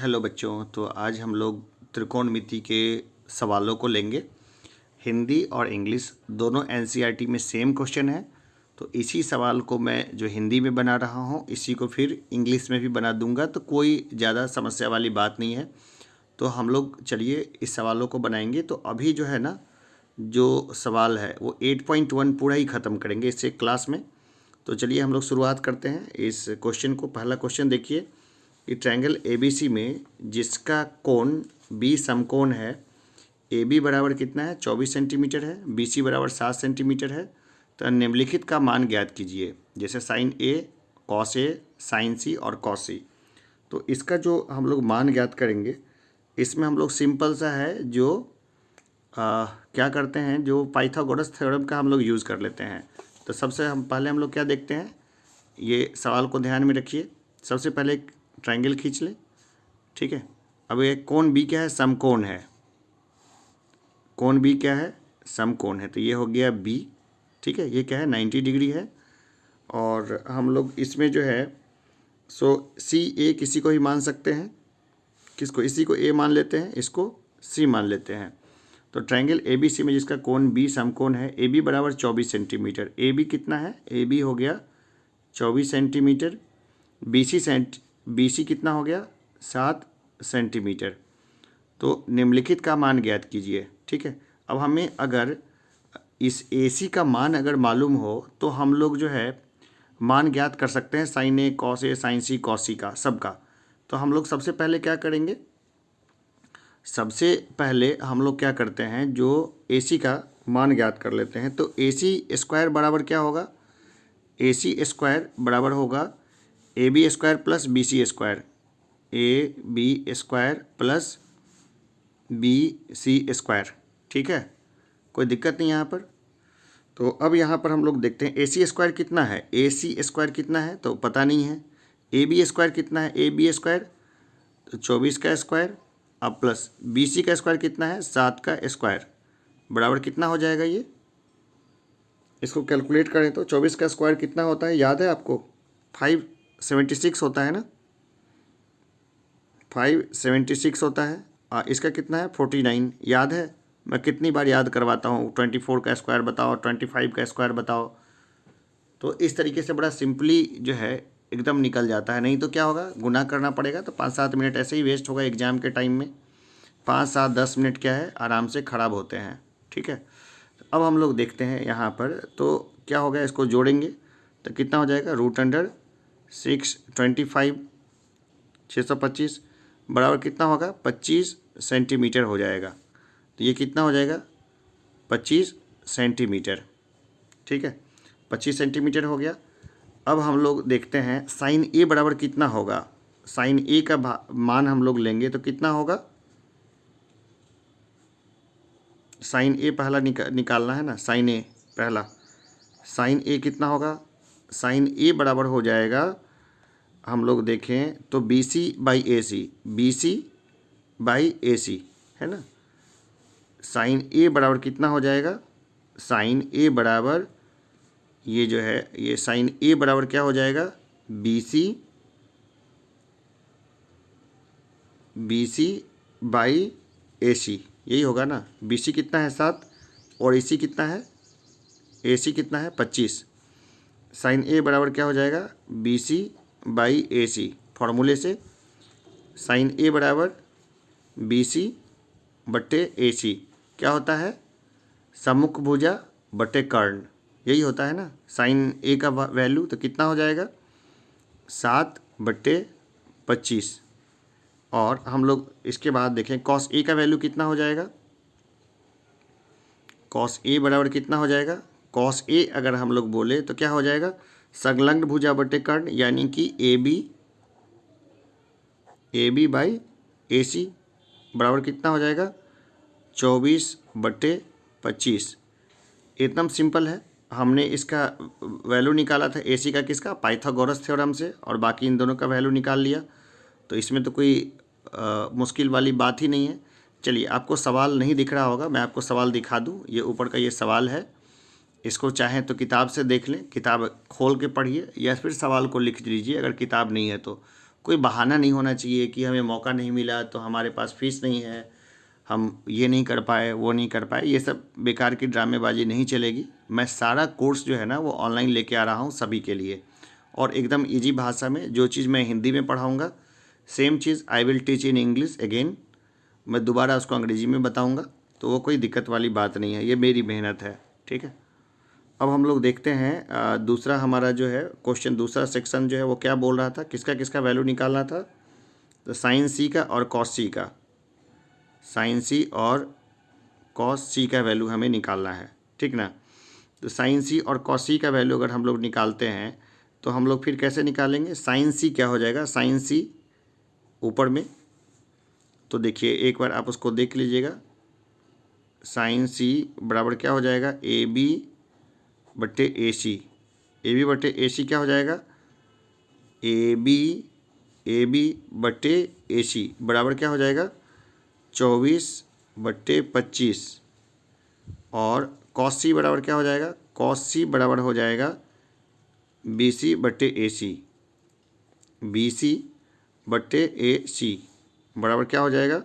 Hello बच्चों। तो आज हम लोग त्रिकोणमिति के सवालों को लेंगे। हिंदी और इंग्लिश दोनों एनसीईआरटी में सेम क्वेश्चन है, तो इसी सवाल को मैं जो हिंदी में बना रहा हूँ इसी को फिर इंग्लिश में भी बना दूंगा, तो कोई ज़्यादा समस्या वाली बात नहीं है। तो हम लोग चलिए इस सवालों को बनाएंगे। तो अभी जो है ना, जो सवाल है वो 8.1 पूरा ही ख़त्म करेंगे इससे क्लास में। तो चलिए हम लोग शुरुआत करते हैं इस क्वेश्चन को। पहला क्वेश्चन देखिए, ये ट्रायंगल ABC में जिसका कोण B समकोण है, AB बराबर कितना है 24 सेंटीमीटर है, BC बराबर 7 सेंटीमीटर है, तो निम्नलिखित का मान ज्ञात कीजिए। जैसे sine A, cos A, sine C और कॉस C। तो इसका जो हम लोग मान ज्ञात करेंगे, इसमें हम लोग सिंपल सा है जो क्या करते हैं, जो पाइथागोरस थ्योरम का हम लोग यूज़ कर लेते हैं। तो सबसे पहले हम लोग क्या देखते हैं, ये सवाल को ध्यान में रखिए। सबसे पहले एक ट्रायंगल खींच ले, ठीक है। अब ये कोण B क्या है, समकोण है। कोण B क्या है, समकोण है। तो ये हो गया B, ठीक है। ये क्या है 90 डिग्री है। और हम लोग इसमें जो है CA किसी को ही मान सकते हैं। किसको, इसी को A मान लेते हैं, इसको C मान लेते हैं। तो ट्रायंगल ABC में जिसका कोण B समकोण है, AB बराबर 24 सेंटीमीटर। AB कितना है, AB हो गया 24 सेंटीमीटर। BC कितना हो गया 7 सेंटीमीटर। तो निम्नलिखित का मान ज्ञात कीजिए, ठीक है। अब हमें अगर इस AC का मान अगर मालूम हो तो हम लोग जो है मान ज्ञात कर सकते हैं sine A, cos A, sine C, cos C का, सबका। तो हम लोग सबसे पहले क्या करेंगे, सबसे पहले हम लोग क्या करते हैं, जो AC का मान ज्ञात कर लेते हैं। तो AC स्क्वायर बराबर क्या होगा, AC स्क्वायर बराबर होगा AB square plus BC square, AB square plus BC square, ठीक है। कोई दिक्कत नहीं यहाँ पर। तो अब यहाँ पर हम लोग देखते हैं AC स्क्वायर कितना है, AC स्क्वायर कितना है तो पता नहीं है। AB स्क्वायर कितना है, AB स्क्वायर तो 24 का स्क्वायर, अब प्लस BC का स्क्वायर कितना है 7 का स्क्वायर, बराबर कितना हो जाएगा ये, इसको कैलकुलेट करें तो 24 का स्क्वायर कितना होता है, याद है आपको 576 होता है ना, 576 होता है। इसका कितना है 49, याद है। मैं कितनी बार याद करवाता हूँ, 24 का स्क्वायर बताओ, 25 का स्क्वायर बताओ। तो इस तरीके से बड़ा सिंपली जो है एकदम निकल जाता है। नहीं तो क्या होगा, गुना करना पड़ेगा, तो 5-7 मिनट ऐसे ही वेस्ट होगा एग्जाम के टाइम में। 5-7-10 मिनट क्या है आराम से ख़राब होते हैं, ठीक है। अब हम लोग देखते हैं यहाँ पर, तो क्या हो गया, इसको जोड़ेंगे तो कितना हो जाएगा, √625 625 बराबर कितना होगा 25 सेंटीमीटर हो जाएगा। तो ये कितना हो जाएगा 25 सेंटीमीटर, ठीक है। 25 सेंटीमीटर हो गया। अब हम लोग देखते हैं साइन A बराबर कितना होगा। साइन A का मान हम लोग लेंगे तो कितना होगा, साइन A पहला निकालना है ना, साइन A पहला। साइन A कितना होगा, साइन A बराबर हो जाएगा, हम लोग देखें तो BC by AC, BC by AC है ना। साइन A बराबर कितना हो जाएगा, साइन A बराबर ये जो है, ये साइन A बराबर क्या हो जाएगा, BC बाई AC, यही होगा ना। BC कितना है 7 और AC कितना है, AC कितना है 25। साइन A बराबर क्या हो जाएगा, BC बाई AC, फॉर्मूले से साइन A बराबर BC बट्टे AC क्या होता है, सम्मुख भुजा बट्टे कर्ण, यही होता है ना। साइन A का वैल्यू तो कितना हो जाएगा 7/25। और हम लोग इसके बाद देखें कॉस A का वैल्यू कितना हो जाएगा, कॉस A बराबर कितना हो जाएगा, कॉस A अगर हम लोग बोले तो क्या हो जाएगा, संलग्न भुजा बटे कर्ण, यानी कि AB बाई AC बराबर कितना हो जाएगा 24/25। एकदम सिंपल है। हमने इसका वैल्यू निकाला था AC का, किसका, पाइथागोरस थ्योरम से, और बाकी इन दोनों का वैल्यू निकाल लिया। तो इसमें तो कोई मुश्किल वाली बात ही नहीं है। चलिए, आपको सवाल नहीं दिख रहा होगा, मैं आपको सवाल दिखा दूं। ये ऊपर का ये सवाल है, इसको चाहें तो किताब से देख लें, किताब खोल के पढ़िए या फिर सवाल को लिख लीजिए अगर किताब नहीं है तो। कोई बहाना नहीं होना चाहिए कि हमें मौका नहीं मिला तो हमारे पास फीस नहीं है, हम ये नहीं कर पाए, वो नहीं कर पाए, ये सब बेकार की ड्रामेबाजी नहीं चलेगी। मैं सारा कोर्स जो है ना वो ऑनलाइन लेके आ रहा हूँ सभी के लिए, और एकदम इजी भाषा में। जो चीज़ मैं हिंदी में पढ़ाऊँगा सेम चीज़ I will teach in English again, मैं दोबारा उसको अंग्रेजी में बताऊँगा, तो वो कोई दिक्कत वाली बात नहीं है, ये मेरी मेहनत है, ठीक है। अब हम लोग देखते हैं दूसरा हमारा जो है क्वेश्चन, दूसरा सेक्शन जो है वो क्या बोल रहा था, किसका किसका वैल्यू निकालना था, तो साइन सी का और कॉस सी का, साइन सी और कॉस सी का वैल्यू हमें निकालना है, ठीक ना। तो साइन सी और कॉस सी का वैल्यू अगर हम लोग निकालते हैं तो हम लोग फिर कैसे निकालेंगे, साइन सी क्या हो जाएगा, साइन सी ऊपर में, तो देखिए एक बार आप उसको देख लीजिएगा, साइन सी बराबर क्या हो जाएगा, ए बी बट्टे ए सी, ए बी बट्टे ए सी क्या हो जाएगा, ए बी बट्टे ए सी बराबर क्या हो जाएगा, 24/25, और कॉस सी बराबर क्या हो जाएगा, कॉस सी बराबर हो जाएगा बी सी बट्टे ए सी, बी सी बट्टे ए सी बराबर क्या हो जाएगा,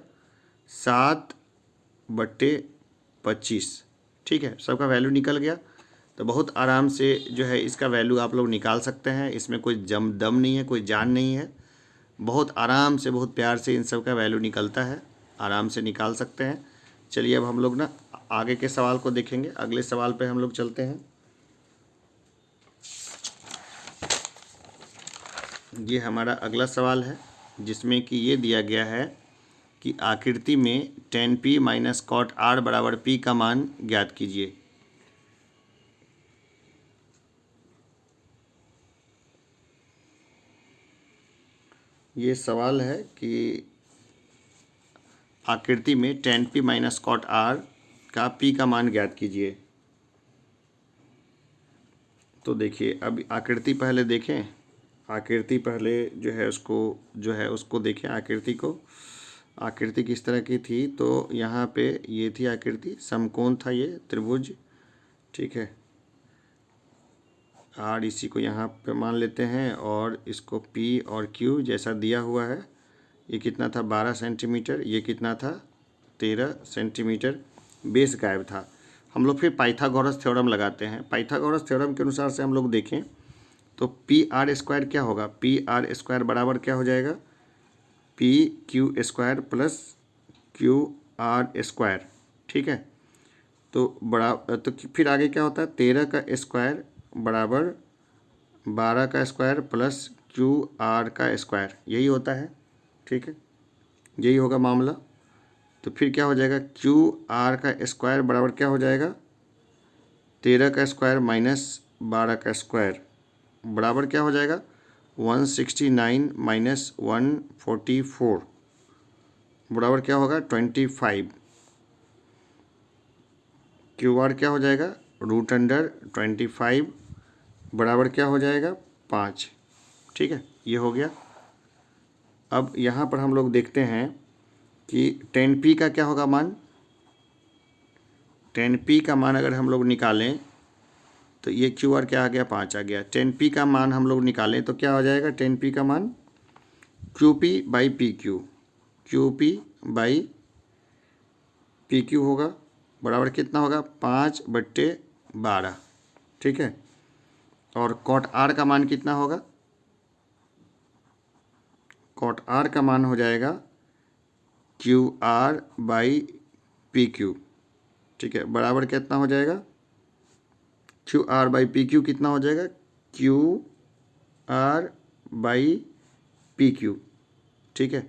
7/25, ठीक है। सबका वैल्यू निकल गया, तो बहुत आराम से जो है इसका वैल्यू आप लोग निकाल सकते हैं, इसमें कोई दम नहीं है, कोई जान नहीं है, बहुत आराम से बहुत प्यार से इन सब का वैल्यू निकलता है, आराम से निकाल सकते हैं। चलिए अब हम लोग ना आगे के सवाल को देखेंगे, अगले सवाल पे हम लोग चलते हैं। ये हमारा अगला सवाल है जिसमें कि ये दिया गया है कि आकृति में tan p minus cot r बराबर p का मान ज्ञात कीजिए। ये सवाल है कि आकृति में tan p minus cot r का p का मान ज्ञात कीजिए। तो देखिए अब आकृति पहले देखें, आकृति पहले जो है उसको देखें, आकृति को, आकृति किस तरह की थी, तो यहाँ पे ये थी आकृति, समकोण था ये त्रिभुज, ठीक है। आर इसी को यहाँ पे मान लेते हैं, और इसको पी और क्यू जैसा दिया हुआ है, ये कितना था 12 सेंटीमीटर, ये कितना था 13 सेंटीमीटर, बेस गायब था। हम लोग फिर पाइथागोरस थ्योरम लगाते हैं। पाइथागोरस थ्योरम के अनुसार से हम लोग देखें तो पी आर स्क्वायर क्या होगा, पी आर स्क्वायर बराबर क्या हो जाएगा, P Q square plus Q are square, ठीक है। तो फिर आगे क्या होता है, 13 का स्क्वायर बराबर 12 का स्क्वायर प्लस क्यू आर का स्क्वायर, यही होता है, ठीक है, यही होगा मामला। तो फिर क्या हो जाएगा, क्यू आर का स्क्वायर बराबर क्या हो जाएगा, 13 का स्क्वायर माइनस 12 का स्क्वायर बराबर क्या हो जाएगा, 169 माइनस 144 बराबर क्या होगा 25। क्यू आर क्या हो जाएगा, √25 बराबर क्या हो जाएगा 5, ठीक है, ये हो गया। अब यहाँ पर हम लोग देखते हैं कि tan p का क्या होगा मान, tan p का मान अगर हम लोग निकालें तो ये क्यू आर क्या आ गया 5 आ गया, tan p का मान हम लोग निकालें तो क्या हो जाएगा, tan p का मान QP/PQ, QP/PQ होगा बराबर कितना होगा 5/12, ठीक है। और कॉट आर का मान कितना होगा, कॉट आर का मान हो जाएगा QR/PQ, ठीक है, बराबर कितना हो जाएगा, QR/PQ कितना हो जाएगा, QR/PQ, ठीक है,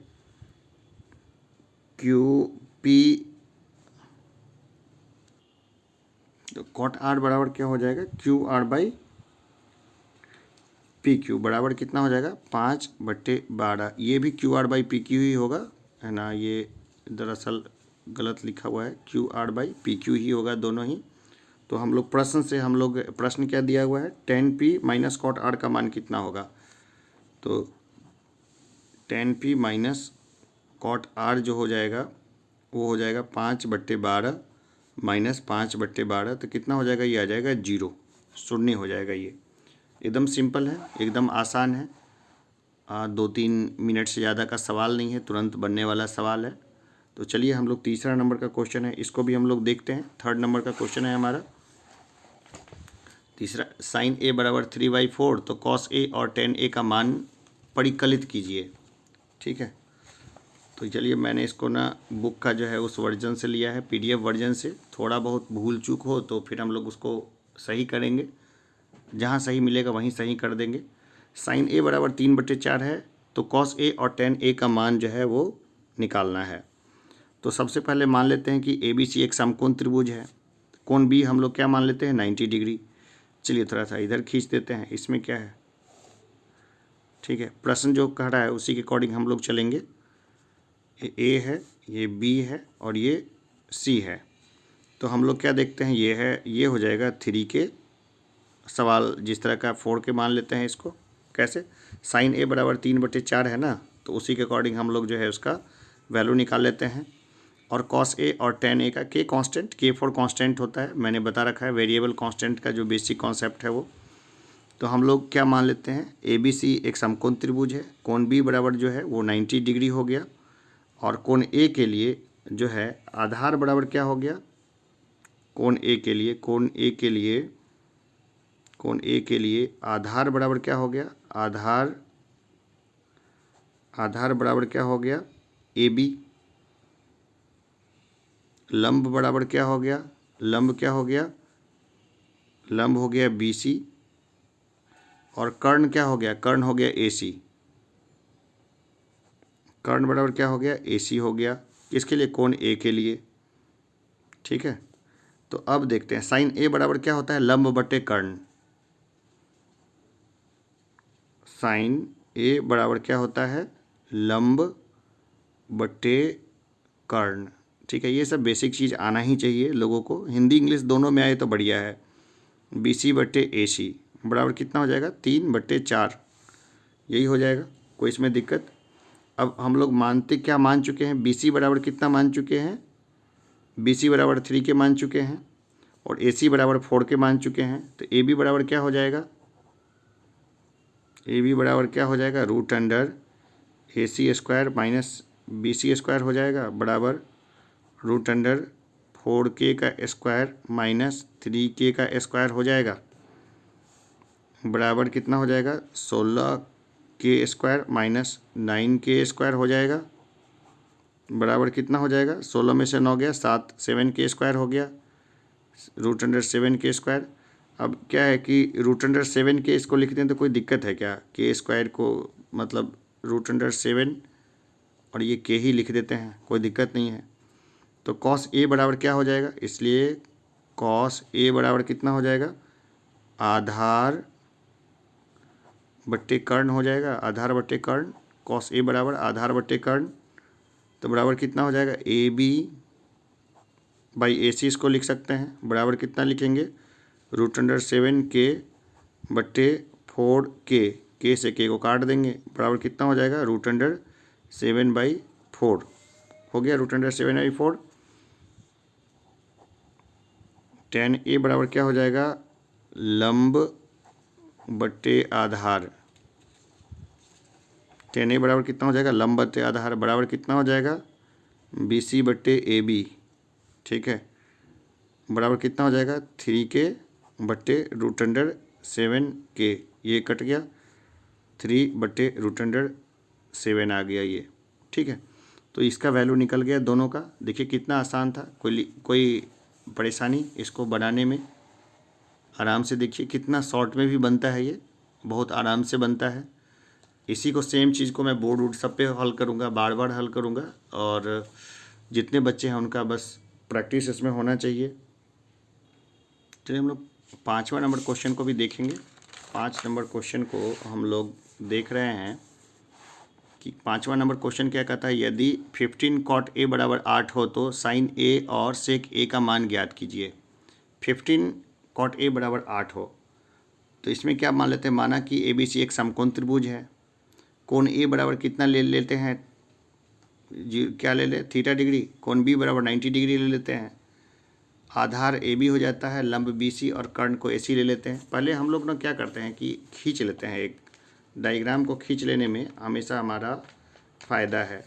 QP, तो कॉट आर बराबर क्या हो जाएगा, QR/PQ बराबर कितना हो जाएगा 5/12, ये भी QR/PQ ही होगा, है ना, ये दरअसल गलत लिखा हुआ है, QR/PQ ही होगा दोनों ही। तो हम लोग प्रश्न क्या दिया हुआ है, tan p minus cot R का मान कितना होगा, तो tan p minus cot R जो हो जाएगा वो हो जाएगा 5/12 माइनस 5/12, तो कितना हो जाएगा, ये आ जाएगा 0, शून्य हो जाएगा। ये एकदम सिंपल है, एकदम आसान है। 2-3 मिनट से ज़्यादा का सवाल नहीं है, तुरंत बनने वाला सवाल है। तो चलिए हम लोग तीसरा नंबर का क्वेश्चन है, इसको भी हम लोग देखते हैं। थर्ड नंबर का क्वेश्चन है हमारा तीसरा, साइन ए बराबर 3/4, तो कॉस ए और टेन ए का मान परिकलित कीजिए। ठीक है, तो चलिए मैंने इसको ना बुक का जो है उस वर्जन से लिया है, PDF वर्जन से। थोड़ा बहुत भूल चूक हो तो फिर हम लोग उसको सही करेंगे, जहाँ सही मिलेगा वहीं सही कर देंगे। साइन ए बराबर 3/4 है, तो कॉस ए और टेन ए का मान जो है वो निकालना है। तो सबसे पहले मान लेते हैं कि ABC एक समकोण त्रिभुज है। कोण B हम लोग क्या मान लेते हैं, 90 डिग्री। चलिए थोड़ा सा इधर खींच देते हैं, इसमें क्या है, ठीक है, प्रश्न जो कह रहा है उसी के अकॉर्डिंग हम लोग चलेंगे। ये A है, ये B है और ये C है। तो हम लोग क्या देखते हैं, ये है, ये हो जाएगा 3 के सवाल जिस तरह का 4 के मान लेते हैं इसको। कैसे, साइन A बराबर 3/4 है ना, तो उसी के अकॉर्डिंग हम लोग जो है उसका वैल्यू निकाल लेते हैं। और कॉस ए और टेन ए का के कांस्टेंट, K4 कांस्टेंट होता है, मैंने बता रखा है वेरिएबल कांस्टेंट का जो बेसिक कॉन्सेप्ट है वो। तो हम लोग क्या मान लेते हैं, ABC एक समकोण त्रिभुज है, कोण B बराबर जो है वो 90 डिग्री हो गया। और कोण A के लिए जो है आधार बराबर क्या हो गया, कोण A के लिए, कोण A के लिए आधार बराबर क्या हो गया, आधार बराबर क्या हो गया, AB। लंब बराबर क्या हो गया, लंब क्या हो गया, लंब हो गया BC। और कर्ण क्या हो गया, कर्ण हो गया AC। कर्ण बराबर क्या हो गया, AC हो गया। किसके लिए, कोण A के लिए। ठीक है, तो अब देखते हैं साइन A बराबर क्या होता है, लंब बटे कर्ण। साइन A बराबर क्या होता है, लंब बटे कर्ण। ठीक है, ये सब बेसिक चीज़ आना ही चाहिए लोगों को, हिंदी इंग्लिश दोनों में आए तो बढ़िया है। BC बटे AC बराबर कितना हो जाएगा, 3/4, यही हो जाएगा, कोई इसमें दिक्कत। अब हम लोग मानते क्या मान चुके हैं, BC बराबर कितना मान चुके हैं, BC बराबर 3 के मान चुके हैं और AC बराबर 4 के मान चुके हैं। तो AB बराबर क्या हो जाएगा, AB बराबर क्या हो जाएगा, √AC² माइनस BC² हो जाएगा, बराबर √4K का स्क्वायर माइनस 3K का स्क्वायर हो जाएगा, बराबर कितना हो जाएगा, 16K² माइनस 9K² हो जाएगा, बराबर कितना हो जाएगा, 16 में से 9 गया 7, 7K² हो गया, √7K²। अब क्या है कि √7K इसको लिखते हैं तो कोई दिक्कत है क्या, K² को मतलब √7 और ये K ही लिख देते हैं, कोई दिक्कत नहीं है। तो कॉस A बराबर क्या हो जाएगा, इसलिए कॉस A बराबर कितना हो जाएगा, आधार बट्टे कर्ण हो जाएगा, आधार बट्टे कर्ण। कॉस A बराबर आधार बट्टे कर्ण, तो बराबर कितना हो जाएगा, AB/AC इसको लिख सकते हैं, बराबर कितना लिखेंगे, √7K बट्टे 4K, K से K को काट देंगे, बराबर कितना हो जाएगा, √7/4 हो गया, √7/4। tan A बराबर क्या हो जाएगा, लंब बट्टे आधार। tan A बराबर कितना हो जाएगा, लंब बट्टे आधार, बराबर कितना हो जाएगा, BC बट्टे AB। ठीक है, बराबर कितना हो जाएगा, 3K बट्टे √7K, ये कट गया, 3/√7 आ गया ये। ठीक है, तो इसका वैल्यू निकल गया दोनों का। देखिए कितना आसान था, कोई परेशानी इसको बनाने में, आराम से देखिए कितना शॉर्ट में भी बनता है, ये बहुत आराम से बनता है। इसी को सेम चीज़ को मैं बोर्ड वोर्ड सब पे हल करूँगा, बार बार हल करूँगा, और जितने बच्चे हैं उनका बस प्रैक्टिस इसमें होना चाहिए। चलिए हम लोग 5वां नंबर क्वेश्चन को भी देखेंगे। 5 नंबर क्वेश्चन को हम लोग देख रहे हैं कि 5वां नंबर क्वेश्चन क्या कहता है, यदि 15 cot A बराबर 8 हो तो साइन A और सेक A का मान ज्ञात कीजिए। 15 cot A बराबर 8 हो तो इसमें क्या मान लेते हैं, माना कि ABC एक समकोण त्रिभुज है, कोण A बराबर कितना ले लेते हैं, क्या ले ले, थीटा डिग्री, कोण B बराबर 90 डिग्री ले लेते हैं, आधार AB हो जाता है, लंब BC और कर्ण को AC ले लेते हैं। पहले हम लोग ना क्या करते हैं कि खींच लेते हैं एक डायग्राम को खींच लेने में हमेशा हमारा फ़ायदा है।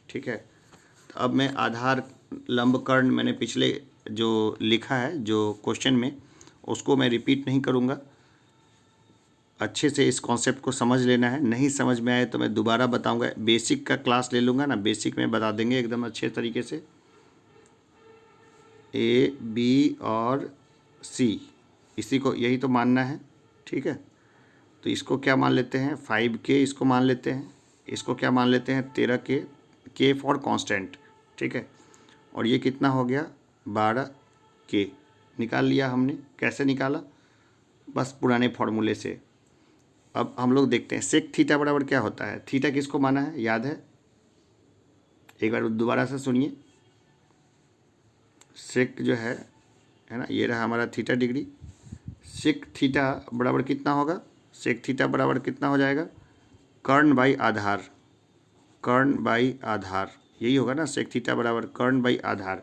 ठीक है, तो अब मैं आधार लंब कर्ण मैंने पिछले जो लिखा है जो क्वेश्चन में, उसको मैं रिपीट नहीं करूँगा। अच्छे से इस कॉन्सेप्ट को समझ लेना है, नहीं समझ में आए तो मैं दोबारा बताऊंगा। बेसिक का क्लास ले लूँगा ना, बेसिक में बता देंगे एकदम अच्छे तरीके से। ए बी और सी, इसी को यही तो मानना है। ठीक है, तो इसको क्या मान लेते हैं 5K, इसको मान लेते हैं, इसको क्या मान लेते हैं 13K, K फॉर कांस्टेंट। ठीक है, और ये कितना हो गया 12K निकाल लिया हमने। कैसे निकाला, बस पुराने फॉर्मूले से। अब हम लोग देखते हैं सेक थीटा बराबर क्या होता है। थीटा किसको माना है, याद है, एक बार दोबारा से सुनिए। सेक जो है ना, ये रहा हमारा थीटा डिग्री। सेक थीटा बराबर कितना होगा, सेक थीटा बराबर कितना हो जाएगा, कर्ण बाई आधार, कर्ण बाई आधार, यही होगा ना, सेक थीटा बराबर कर्ण बाई आधार।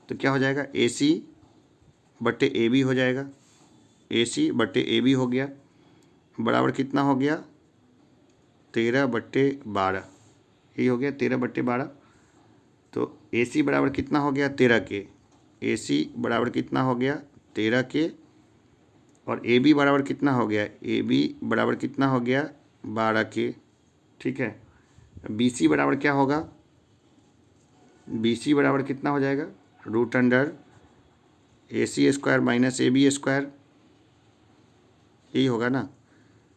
तो क्या हो जाएगा, AC बट्टे AB हो जाएगा, AC बट्टे AB हो गया, बराबर कितना हो गया 13/12, यही हो गया 13/12। तो AC बराबर कितना हो गया 13K, AC बराबर कितना हो गया 13K, और AB बराबर कितना हो गया, AB बराबर कितना हो गया 12K। ठीक है, BC बराबर क्या होगा, BC बराबर कितना हो जाएगा, root under AC square minus AB square, यही होगा ना।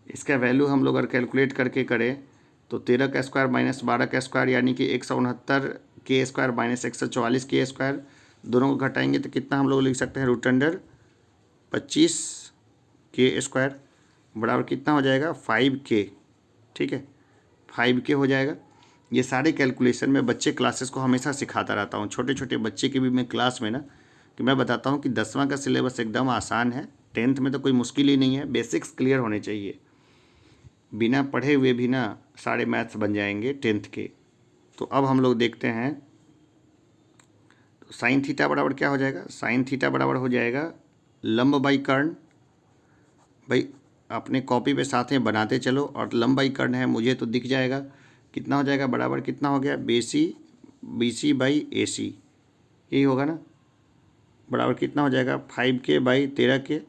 इसका वैल्यू हम लोग अगर कैलकुलेट करके करें तो 13 का स्क्वायर माइनस 12 का स्क्वायर यानी कि 169K square minus 144K square, दोनों को घटाएंगे तो कितना हम लोग लिख सकते हैं, रूट अंडर 25K स्क्वायर, बराबर कितना हो जाएगा 5K। ठीक है, 5K हो जाएगा। ये सारे कैलकुलेशन में बच्चे क्लासेस को हमेशा सिखाता रहता हूँ, छोटे छोटे बच्चे की भी मैं क्लास में ना, कि मैं बताता हूँ कि 10वां का सिलेबस एकदम आसान है, 10th में तो कोई मुश्किल ही नहीं है, बेसिक्स क्लियर होने चाहिए। बिना पढ़े हुए भी ना सारे मैथ्स बन जाएंगे 10th के। तो अब हम लोग देखते हैं, तो साइन थीटा बराबर क्या हो जाएगा, साइन थीटा बराबर हो जाएगा लंब बाई कर्ण। भाई अपने कॉपी पे साथ में बनाते चलो, और लंब बाई कर्ण है मुझे तो दिख जाएगा, कितना हो जाएगा बराबर कितना हो गया BC बाई AC, यही होगा ना, बराबर कितना हो जाएगा 5K बाई 13K,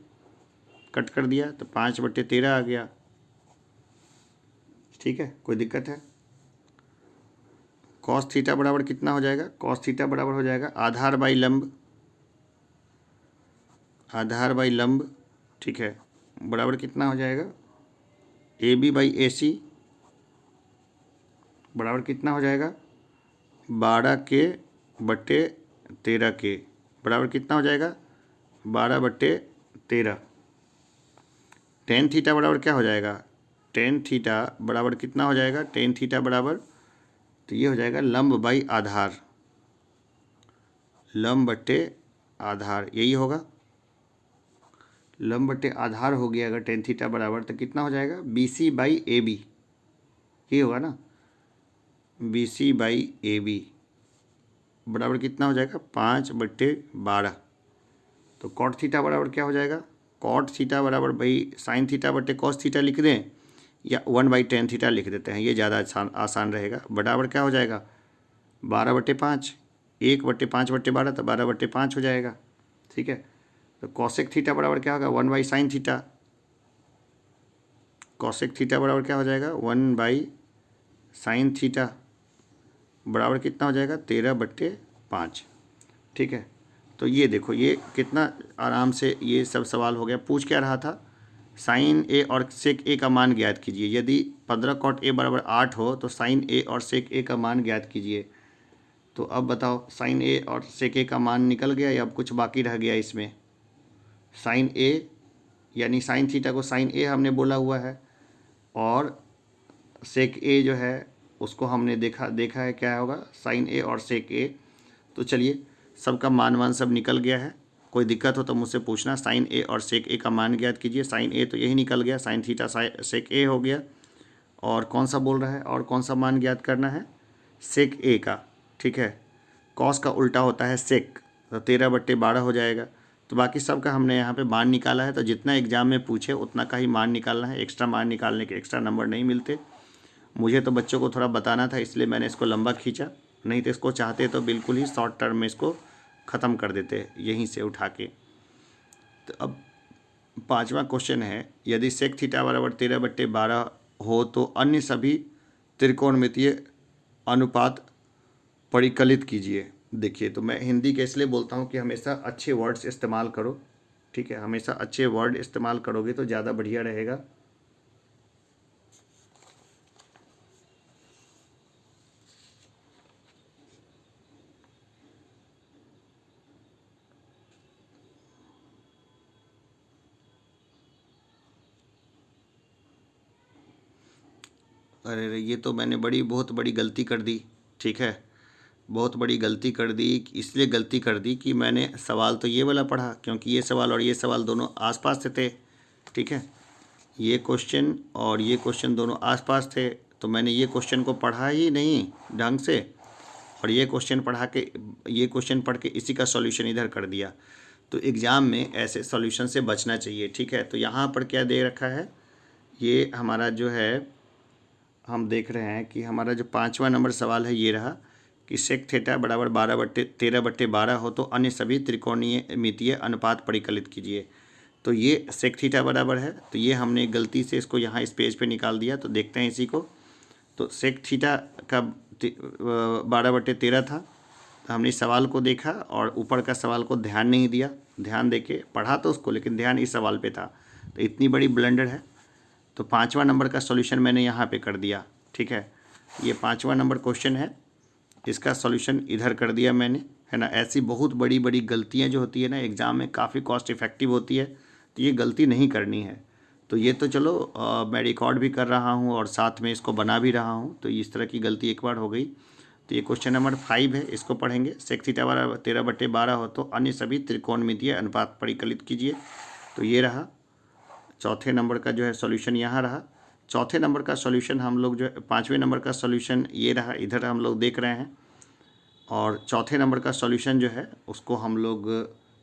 कट कर दिया तो 5/13 आ गया। ठीक है, कोई दिक्कत है। कॉस थीटा बराबर कितना हो जाएगा, कॉस थीटा बराबर हो जाएगा आधार बाई लंब, आधार बाई लंब। ठीक है, बराबर कितना हो जाएगा AB बाई AC, बराबर कितना हो जाएगा 12K बट्टे 13K, बराबर कितना हो जाएगा 12/13। टेन थीटा बराबर क्या हो जाएगा, टेन थीटा बराबर कितना हो जाएगा, टेन थीटा बराबर, तो ये हो जाएगा लंब बाई आधार, लंब बट्टे आधार, यही होगा, लंब बट्टे आधार हो गया अगर टेन थीटा बराबर, तो कितना हो जाएगा BC बाई AB, ये होगा ना, BC बाई AB बराबर कितना हो जाएगा 5/12। तो कॉट थीटा बराबर क्या हो जाएगा, कॉट थीटा बराबर भाई साइन थीटा बट्टे कॉस थीटा लिख दें, या 1/10 थीटा लिख देते हैं, ये ज़्यादा आसान रहेगा। बराबर क्या हो जाएगा 12/5, 1/5/12 तो 12/5 हो जाएगा। ठीक है, तो कॉसेक थीटा बराबर क्या होगा 1/sin थीटा, कॉसेक थीटा बराबर क्या हो जाएगा 1/sin थीटा, बराबर कितना हो जाएगा 13/5। ठीक है, तो ये देखो ये कितना आराम से ये सब सवाल हो गया। पूछ क्या रहा था, साइन ए और सेक ए का मान ज्ञात कीजिए। यदि 15 कॉट ए बराबर 8 हो तो साइन ए और सेक ए का मान ज्ञात कीजिए। तो अब बताओ साइन ए और सेक ए का मान निकल गया या अब कुछ बाकी रह गया इसमें, साइन ए यानी साइन थीटा को साइन ए हमने बोला हुआ है, और सेक ए जो है उसको हमने देखा है क्या होगा साइन ए और सेक ए। तो चलिए सबका मान सब निकल गया है, कोई दिक्कत हो तो मुझसे पूछना। साइन ए और सेक ए का मान ज्ञात कीजिए, साइन ए तो यही निकल गया, साइन थीटा सेक ए हो गया, और कौन सा बोल रहा है, और कौन सा मान ज्ञात करना है सेक ए का। ठीक है, कॉस का उल्टा होता है सेक, तो 13/12 हो जाएगा। तो बाकी सब का हमने यहाँ पे मान निकाला है। तो जितना एग्ज़ाम में पूछे उतना का ही मान निकालना है, एक्स्ट्रा मान निकालने के एक्स्ट्रा नंबर नहीं मिलते। मुझे तो बच्चों को थोड़ा बताना था, इसलिए मैंने इसको लंबा खींचा, नहीं तो इसको चाहते तो बिल्कुल ही शॉर्ट टर्म में इसको ख़त्म कर देते यहीं से उठा के। तो अब 5वां क्वेश्चन है, यदि सेक थीटा बराबर 13/12 हो तो अन्य सभी त्रिकोणमितीय अनुपात परिकलित कीजिए। देखिए, तो मैं हिंदी के इसलिए बोलता हूँ कि हमेशा अच्छे वर्ड्स इस्तेमाल करो, ठीक है, हमेशा अच्छे वर्ड इस्तेमाल करोगे तो ज़्यादा बढ़िया रहेगा। अरे ये तो मैंने बहुत बड़ी गलती कर दी, ठीक है, बहुत बड़ी गलती कर दी। इसलिए गलती कर दी कि मैंने सवाल तो ये वाला पढ़ा, क्योंकि ये सवाल और ये सवाल दोनों आसपास से थे, ठीक है, ये क्वेश्चन और ये क्वेश्चन दोनों आसपास थे, तो मैंने ये क्वेश्चन को पढ़ा ही नहीं ढंग से, और ये क्वेश्चन पढ़ के इसी का सॉल्यूशन इधर कर दिया। तो एग्ज़ाम में ऐसे सॉल्यूशन से बचना चाहिए, ठीक है। तो यहाँ पर क्या दे रखा है, ये हमारा जो है, हम देख रहे हैं कि हमारा जो 5वां नंबर सवाल है ये रहा कि सेक थीटा बराबर 13/12 हो तो अन्य सभी त्रिकोणमितीय अनुपात परिकलित कीजिए। तो ये सेक थीटा बराबर है, तो ये हमने गलती से इसको यहाँ इस पेज पे निकाल दिया। तो देखते हैं इसी को। तो सेक थीटा का 12/13 था, तो हमने इस सवाल को देखा और ऊपर का सवाल को ध्यान नहीं दिया, ध्यान देके पढ़ा तो उसको, लेकिन ध्यान इस सवाल पे था। तो इतनी बड़ी ब्लंडर है। तो 5वां नंबर का सॉल्यूशन मैंने यहाँ पे कर दिया, ठीक है, ये 5वां नंबर क्वेश्चन है, इसका सॉल्यूशन इधर कर दिया मैंने, है ना। ऐसी बहुत बड़ी बड़ी गलतियाँ जो होती है ना एग्ज़ाम में, काफ़ी कॉस्ट इफ़ेक्टिव होती है, तो ये गलती नहीं करनी है। तो ये तो चलो मैं रिकॉर्ड भी कर रहा हूँ और साथ में इसको बना भी रहा हूँ, तो इस तरह की गलती एक बार हो गई। तो ये क्वेश्चन नंबर 5 है, इसको पढ़ेंगे। सेक थीटा बराबर 13/12 हो तो अन्य सभी त्रिकोणमितीय अनुपात परिकलित कीजिए। तो ये रहा चौथे नंबर का जो है सॉल्यूशन, यहाँ रहा चौथे नंबर का सॉल्यूशन। हम लोग जो है 5वें नंबर का सॉल्यूशन ये रहा, इधर हम लोग देख रहे हैं, और चौथे नंबर का सॉल्यूशन जो है उसको हम लोग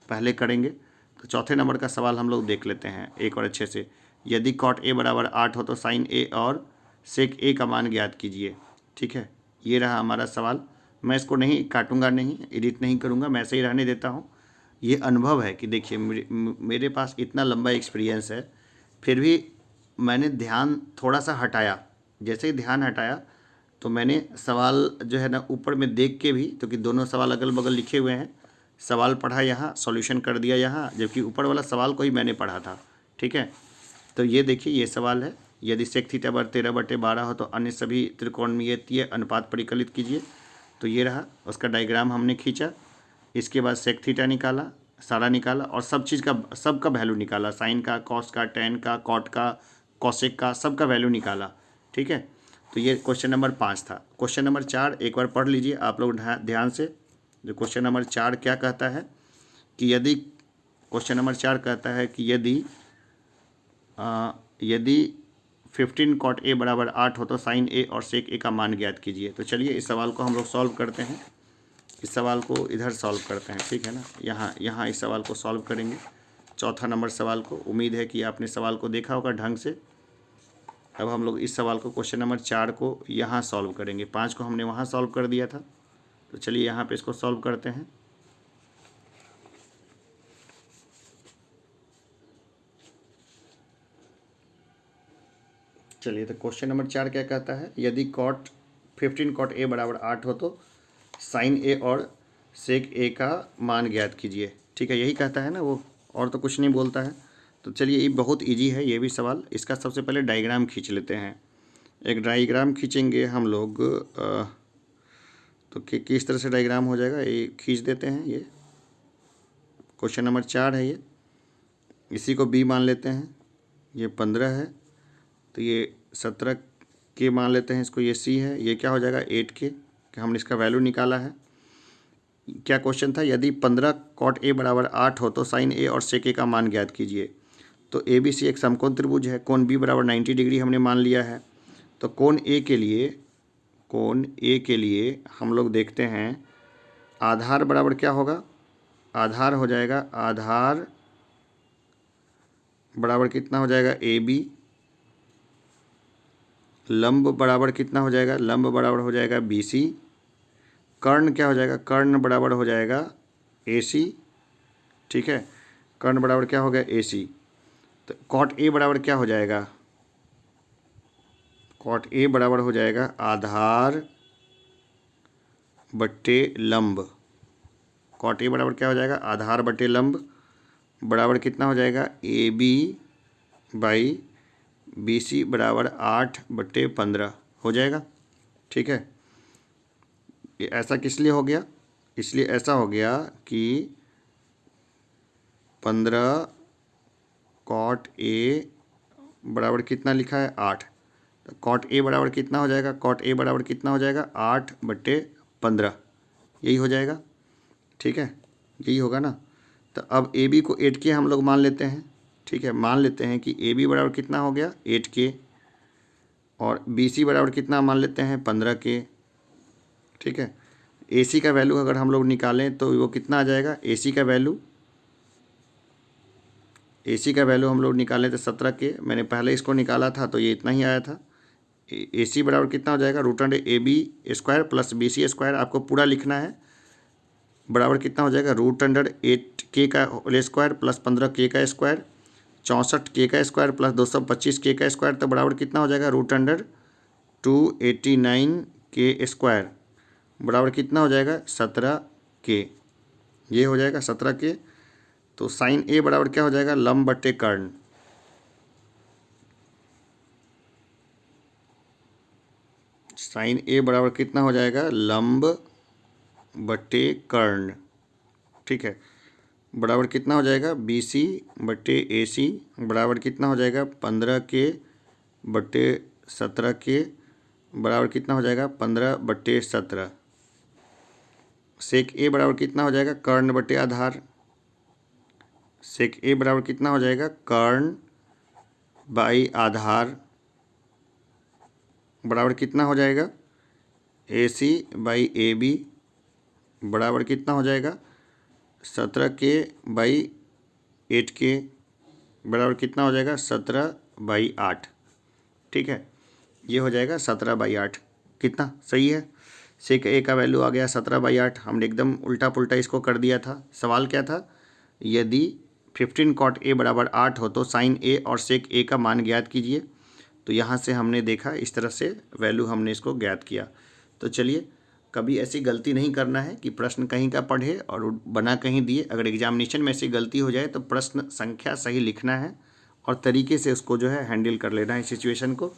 पहले करेंगे। तो चौथे नंबर का सवाल हम लोग देख लेते हैं एक और अच्छे से। यदि कॉट ए बराबर 8 हो तो साइन ए और सेक ए का मान ज्ञात कीजिए, ठीक है, ये रहा हमारा सवाल। मैं इसको नहीं काटूंगा, नहीं एडिट नहीं करूँगा, मैं ऐसे ही रहने देता हूँ। ये अनुभव है कि देखिए मेरे पास इतना लंबा एक्सपीरियंस है, फिर भी मैंने ध्यान थोड़ा सा हटाया। जैसे ही ध्यान हटाया तो मैंने सवाल जो है ना ऊपर में देख के भी, क्योंकि दोनों सवाल अगल बगल लिखे हुए हैं, सवाल पढ़ा यहाँ, सॉल्यूशन कर दिया यहाँ, जबकि ऊपर वाला सवाल को ही मैंने पढ़ा था, ठीक है। तो ये देखिए ये सवाल है, यदि सेक थीटा बराबर 13/12 हो तो अन्य सभी त्रिकोणमितीय अनुपात परिकलित कीजिए। तो ये रहा, उसका डायग्राम हमने खींचा, इसके बाद सेक थीटा निकाला, सारा निकाला, और सब चीज़ का सबका वैल्यू निकाला, साइन का, कॉस का, टेन का, कॉट का, कॉसेक का, सबका वैल्यू निकाला, ठीक है। तो ये क्वेश्चन नंबर 5 था। क्वेश्चन नंबर 4 एक बार पढ़ लीजिए आप लोग ध्यान से। जो क्वेश्चन नंबर 4 क्या कहता है कि क्वेश्चन नंबर 4 कहता है कि यदि 15 कॉट ए बराबर 8 हो तो साइन ए और सेक ए का मान ज्ञात कीजिए। तो चलिए इस सवाल को हम लोग सॉल्व करते हैं, इस सवाल को इधर सॉल्व करते हैं, ठीक है ना। यहाँ इस सवाल को सॉल्व करेंगे, चौथा नंबर सवाल को। उम्मीद है कि आपने सवाल को देखा होगा ढंग से। अब हम लोग इस सवाल को क्वेश्चन नंबर 4 को यहाँ सॉल्व करेंगे, 5 को हमने वहाँ सॉल्व कर दिया था। तो चलिए यहाँ पे इसको सॉल्व करते हैं। चलिए, तो क्वेश्चन नंबर 4 क्या कहता है, यदि 15 कॉट ए बराबर 8 हो तो साइन ए और सेक ए का मान ज्ञात कीजिए, ठीक है, यही कहता है ना वो, और तो कुछ नहीं बोलता है। तो चलिए ये बहुत इजी है ये भी सवाल। इसका सबसे पहले डायग्राम खींच लेते हैं। एक डायग्राम खींचेंगे हम लोग, तो किस तरह से डायग्राम हो जाएगा ये खींच देते हैं। ये क्वेश्चन नंबर 4 है, ये इसी को बी मान लेते हैं, ये 15 है, तो ये 17 के मान लेते हैं इसको, ये सी है, ये क्या हो जाएगा 8 के, कि हमने इसका वैल्यू निकाला है। क्या क्वेश्चन था, यदि 15 कॉट ए बराबर 8 हो तो साइन ए और सेक ए का मान ज्ञात कीजिए। तो ए बी सी एक समकोण त्रिभुज है, कोण बी बराबर 90 डिग्री हमने मान लिया है। तो कोण ए के लिए हम लोग देखते हैं आधार बराबर क्या होगा, आधार हो जाएगा, आधार बराबर कितना हो जाएगा ए बी, लंब बराबर कितना हो जाएगा, लंब बराबर हो जाएगा बी सी, कर्ण क्या हो जाएगा, कर्ण बराबर हो जाएगा ए सी, ठीक है, कर्ण बराबर क्या हो गया ए सी। तो कॉट ए बराबर क्या हो जाएगा, कॉट ए बराबर हो जाएगा आधार बट्टे लंब, कॉट ए बराबर क्या हो जाएगा, आधार बट्टे लंब बराबर कितना हो जाएगा A B by B C बराबर 8/15 हो जाएगा, ठीक है। ये ऐसा किस लिए हो गया, इसलिए ऐसा हो गया कि 15 कॉट ए बराबर कितना लिखा है 8, तो कॉट ए बराबर कितना हो जाएगा, कॉट ए बराबर कितना हो जाएगा 8/15, यही हो जाएगा, ठीक है, यही होगा ना। तो अब ए बी को 8K हम लोग मान लेते हैं, ठीक है, मान लेते हैं कि ए बी बराबर कितना हो गया 8K, और बी सी बराबर कितना मान लेते हैं 15K, ठीक है। ए सी का वैल्यू अगर हम लोग निकालें तो वो कितना आ जाएगा, ए सी का वैल्यू हम लोग निकालें तो 17K, मैंने पहले इसको निकाला था तो ये इतना ही आया था। ए सी बराबर कितना हो जाएगा √8 प्लस बी सी स्क्वायर, आपको पूरा लिखना है, बराबर कितना हो जाएगा √8K का होल स्क्वायर प्लस 15K का स्क्वायर, 64K का स्क्वायर प्लस 225K का स्क्वायर, तो बराबर कितना हो जाएगा √289K स्क्वायर, बराबर कितना हो जाएगा 17K, ये हो जाएगा 17K। तो साइन ए बराबर क्या हो जाएगा, लंब बट्टे कर्ण, साइन ए बराबर कितना हो जाएगा लंब बट्टे कर्ण, ठीक है, बराबर कितना हो जाएगा बी सी बट्टे ए सी बराबर कितना हो जाएगा 15K बट्टे 17K बराबर कितना हो जाएगा 15/17, सेक ए बराबर कितना हो जाएगा कर्ण बट्टे आधार, सेक ए बराबर कितना हो जाएगा कर्ण बाई आधार बराबर कितना हो जाएगा ए सी बाई ए बी बराबर कितना हो जाएगा 17K बाई 8K बराबर कितना हो जाएगा 17/8, ठीक है, ये हो जाएगा 17/8, कितना सही है। सेक ए का वैल्यू आ गया 17/8, हमने एकदम उल्टा पुल्टा इसको कर दिया था। सवाल क्या था, यदि 15 कॉट ए बराबर 8 हो तो साइन ए और सेक ए का मान ज्ञात कीजिए। तो यहाँ से हमने देखा इस तरह से वैल्यू हमने इसको ज्ञात किया। तो चलिए, कभी ऐसी गलती नहीं करना है कि प्रश्न कहीं का पढ़े और बना कहीं दिए। अगर एग्जामिनेशन में ऐसी गलती हो जाए तो प्रश्न संख्या सही लिखना है और तरीके से उसको जो है हैंडल कर लेना है सिचुएशन को।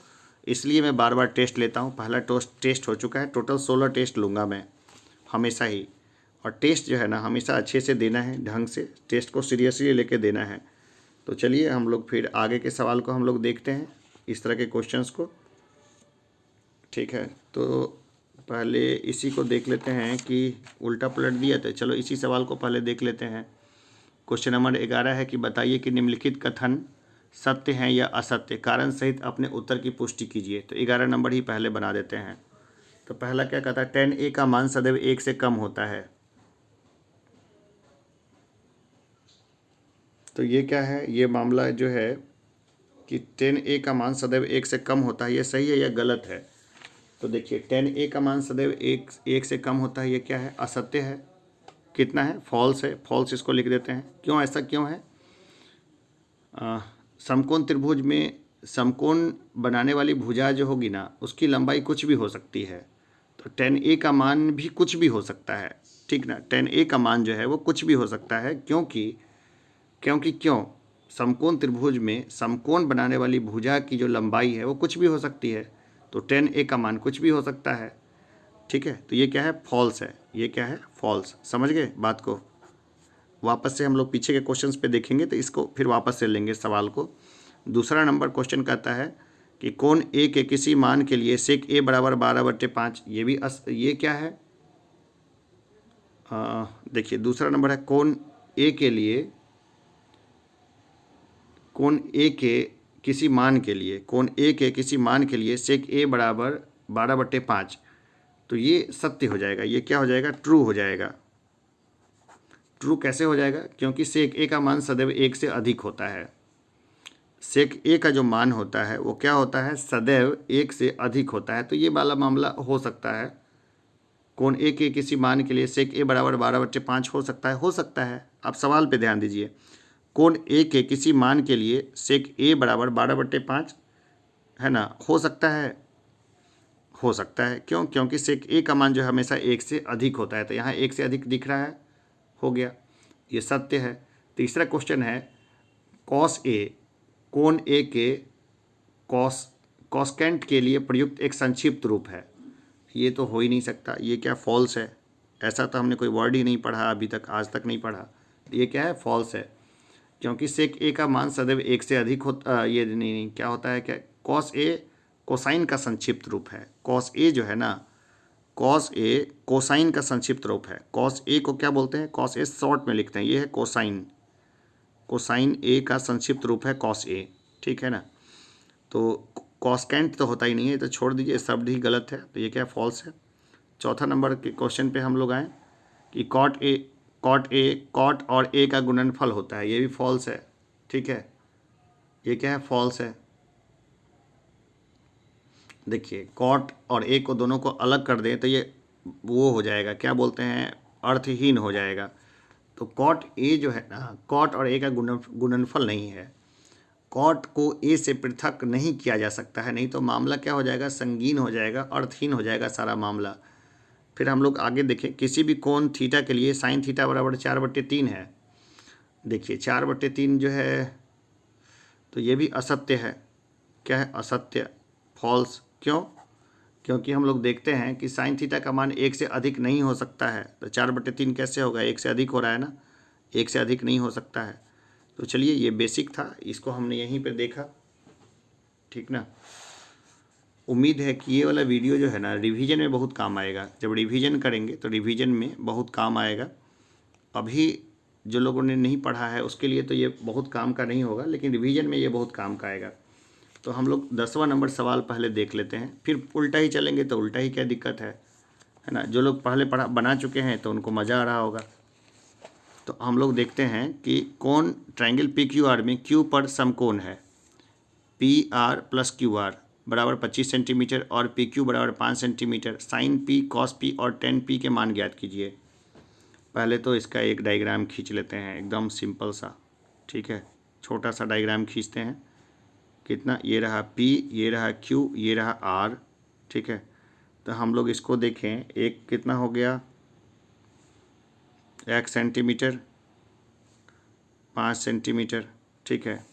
इसलिए मैं बार बार टेस्ट लेता हूँ। पहला टेस्ट हो चुका है, टोटल 16 टेस्ट लूँगा मैं हमेशा ही। और टेस्ट जो है ना हमेशा अच्छे से देना है, ढंग से टेस्ट को सीरियसली लेके देना है। तो चलिए हम लोग फिर आगे के सवाल को हम लोग देखते हैं, इस तरह के क्वेश्चंस को, ठीक है। तो पहले इसी को देख लेते हैं कि उल्टा पलट दिया था। चलो इसी सवाल को पहले देख लेते हैं। क्वेश्चन नंबर 11 है कि बताइए कि निम्नलिखित कथन सत्य हैं या असत्य, कारण सहित अपने उत्तर की पुष्टि कीजिए। तो 11 नंबर ही पहले बना देते हैं। तो पहला क्या कहता है, 10A का मान सदैव 1 से कम होता है। तो ये क्या है, ये मामला जो है कि 10A का मान सदैव 1 से कम होता है, ये सही है या गलत है। तो देखिए 10A का मान सदैव 1 से कम होता है, ये क्या है, असत्य है। कितना है, फॉल्स है, फॉल्स इसको लिख देते हैं। क्यों, ऐसा क्यों है, समकोण त्रिभुज में समकोण बनाने वाली भुजा जो होगी ना उसकी लंबाई कुछ भी हो सकती है। तो 10A का मान भी कुछ भी हो सकता है, ठीक ना। 10A का मान जो है वो कुछ भी हो सकता है, क्योंकि क्यों, समकोण त्रिभुज में समकोण बनाने वाली भुजा की जो लंबाई है वो कुछ भी हो सकती है। तो 10A का मान कुछ भी हो सकता है, ठीक है। तो ये क्या है, फॉल्स है, ये क्या है, फॉल्स। समझ गए बात को। वापस से हम लोग पीछे के क्वेश्चंस पे देखेंगे तो इसको फिर वापस से लेंगे सवाल को। दूसरा नंबर क्वेश्चन कहता है कि कोण ए के किसी मान के लिए सेक ए बराबर 12/5, ये भी ये क्या है, देखिए दूसरा नंबर है कोण ए के लिए, कोण ए के किसी मान के लिए, कोण ए के किसी मान के लिए सेक ए बराबर 12/5। तो ये सत्य हो जाएगा, ये क्या हो जाएगा, ट्रू हो जाएगा, ट्रू कैसे हो जाएगा? क्योंकि सेक ए का मान सदैव 1 से अधिक होता है। सेक ए का जो मान होता है वो क्या होता है? सदैव 1 से अधिक होता है। तो ये वाला मामला हो सकता है। कोण ए के किसी मान के लिए सेक ए बराबर 12/5 हो सकता है? हो सकता है। आप सवाल पे ध्यान दीजिए। कोण ए के किसी मान के लिए सेक ए बराबर 12/5 है ना, हो सकता है? हो सकता है। क्यों? क्योंकि सेक ए का मान जो है हमेशा 1 से अधिक होता है। तो यहाँ 1 से अधिक दिख रहा है, हो गया, ये सत्य है। तीसरा क्वेश्चन है कॉस ए कोण ए के कॉस्केंट के लिए प्रयुक्त एक संक्षिप्त रूप है। ये तो हो ही नहीं सकता। ये क्या? फॉल्स है। ऐसा तो हमने कोई वर्ड ही नहीं पढ़ा अभी तक, आज तक नहीं पढ़ा। ये क्या है? फॉल्स है। क्योंकि सेक ए का मान सदैव 1 से अधिक होता, ये नहीं क्या होता है, क्या कॉस ए कोसाइन का संक्षिप्त रूप है। कॉस ए जो है ना, कॉस ए कोसाइन का संक्षिप्त रूप है। कॉस ए को क्या बोलते हैं? कॉस ए शॉर्ट में लिखते हैं। ये है कोसाइन। कोसाइन ए का संक्षिप्त रूप है कॉस ए, ठीक है ना। तो कॉस्केंट तो होता ही नहीं है, तो छोड़ दीजिए, शब्द ही गलत है। तो ये क्या? फॉल्स है। चौथा नंबर के क्वेश्चन पे हम लोग आए कि कॉट और ए का गुणनफल होता है। ये भी फॉल्स है, ठीक है। ये क्या है? फॉल्स है। देखिए, कॉट और ए को दोनों को अलग कर दें तो ये वो हो जाएगा, क्या बोलते हैं, अर्थहीन हो जाएगा। तो कॉट ए जो है ना, कॉट और ए का गुणनफल नहीं है। कॉट को ए से पृथक नहीं किया जा सकता है, नहीं तो मामला क्या हो जाएगा? संगीन हो जाएगा, अर्थहीन हो जाएगा सारा मामला। फिर हम लोग आगे देखें, किसी भी कोण थीटा के लिए साइन थीटा बराबर 4/3 है। देखिए 4/3 जो है, तो ये भी असत्य है। क्या है? असत्य, फॉल्स। क्यों? क्योंकि हम लोग देखते हैं कि साइन थीटा का मान 1 से अधिक नहीं हो सकता है। तो 4/3 कैसे होगा? 1 से अधिक हो रहा है ना, 1 से अधिक नहीं हो सकता है। तो चलिए, ये बेसिक था, इसको हमने यहीं पे देखा, ठीक ना। उम्मीद है कि ये वाला वीडियो जो है ना, रिवीजन में बहुत काम आएगा। जब रिवीजन करेंगे तो रिवीजन में बहुत काम आएगा। अभी जो लोगों ने नहीं पढ़ा है उसके लिए तो ये बहुत काम का नहीं होगा, लेकिन रिवीजन में ये बहुत काम का आएगा। तो हम लोग 10वां नंबर सवाल पहले देख लेते हैं, फिर उल्टा ही चलेंगे तो उल्टा ही, क्या दिक्कत है ना। जो लोग पहले बना चुके हैं तो उनको मज़ा आ रहा होगा। तो हम लोग देखते हैं कि कोण ट्रायंगल पी क्यू आर में क्यू पर समकोण है। P R plus Q R बराबर 25 सेंटीमीटर और पी क्यू बराबर 5 centimetre. Sine P, cos P और टेन पी के मान ज्ञात कीजिए। पहले तो इसका एक डायग्राम खींच लेते हैं, एकदम सिंपल सा, ठीक है। छोटा सा डायग्राम खींचते हैं। कितना? ये रहा P, ये रहा Q, ये रहा R, ठीक है। तो हम लोग इसको देखें, एक कितना हो गया? 1 सेंटीमीटर, 5 सेंटीमीटर, ठीक है।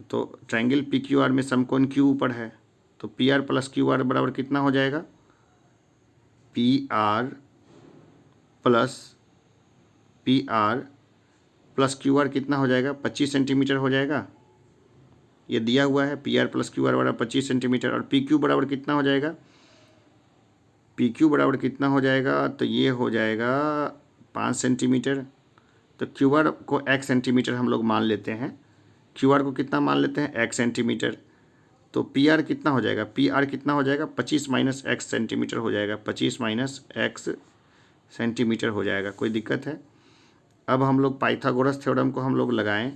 तो ट्रायंगल PQR में समकोण Q ऊपर है, तो PR प्लस QR बराबर कितना हो जाएगा? PR प्लस QR कितना हो जाएगा? 25 सेंटीमीटर हो जाएगा। ये दिया हुआ है, PR प्लस QR बराबर 25 सेंटीमीटर। और PQ बराबर कितना हो जाएगा? PQ बराबर कितना हो जाएगा? तो ये हो जाएगा 5 सेंटीमीटर। तो QR को 1 सेंटीमीटर हम लोग मान लेते हैं। QR को कितना मान लेते हैं? 1 सेंटीमीटर। तो PR कितना हो जाएगा? PR कितना हो जाएगा? 25 माइनस x सेंटीमीटर हो जाएगा। 25 माइनस x सेंटीमीटर हो जाएगा। कोई दिक्कत है? अब हम लोग पाइथागोरस थ्योरम को हम लोग लगाएं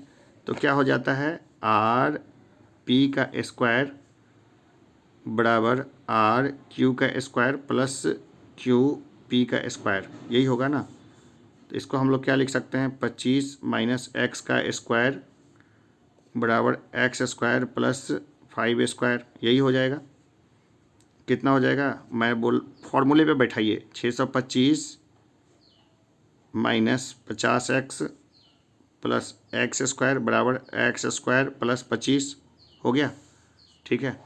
तो क्या हो जाता है? आर पी का स्क्वायर बराबर आर क्यू का स्क्वायर प्लस क्यू पी का स्क्वायर, यही होगा ना। तो इसको हम लोग क्या लिख सकते हैं? 25 माइनस एक्स का स्क्वायर बराबर एक्स स्क्वायर प्लस 5 स्क्वायर, यही हो जाएगा। कितना हो जाएगा? फॉर्मूले पे बैठाइए। 625 minus 50x plus x square बराबर एक्स स्क्वायर प्लस 25 हो गया, ठीक है।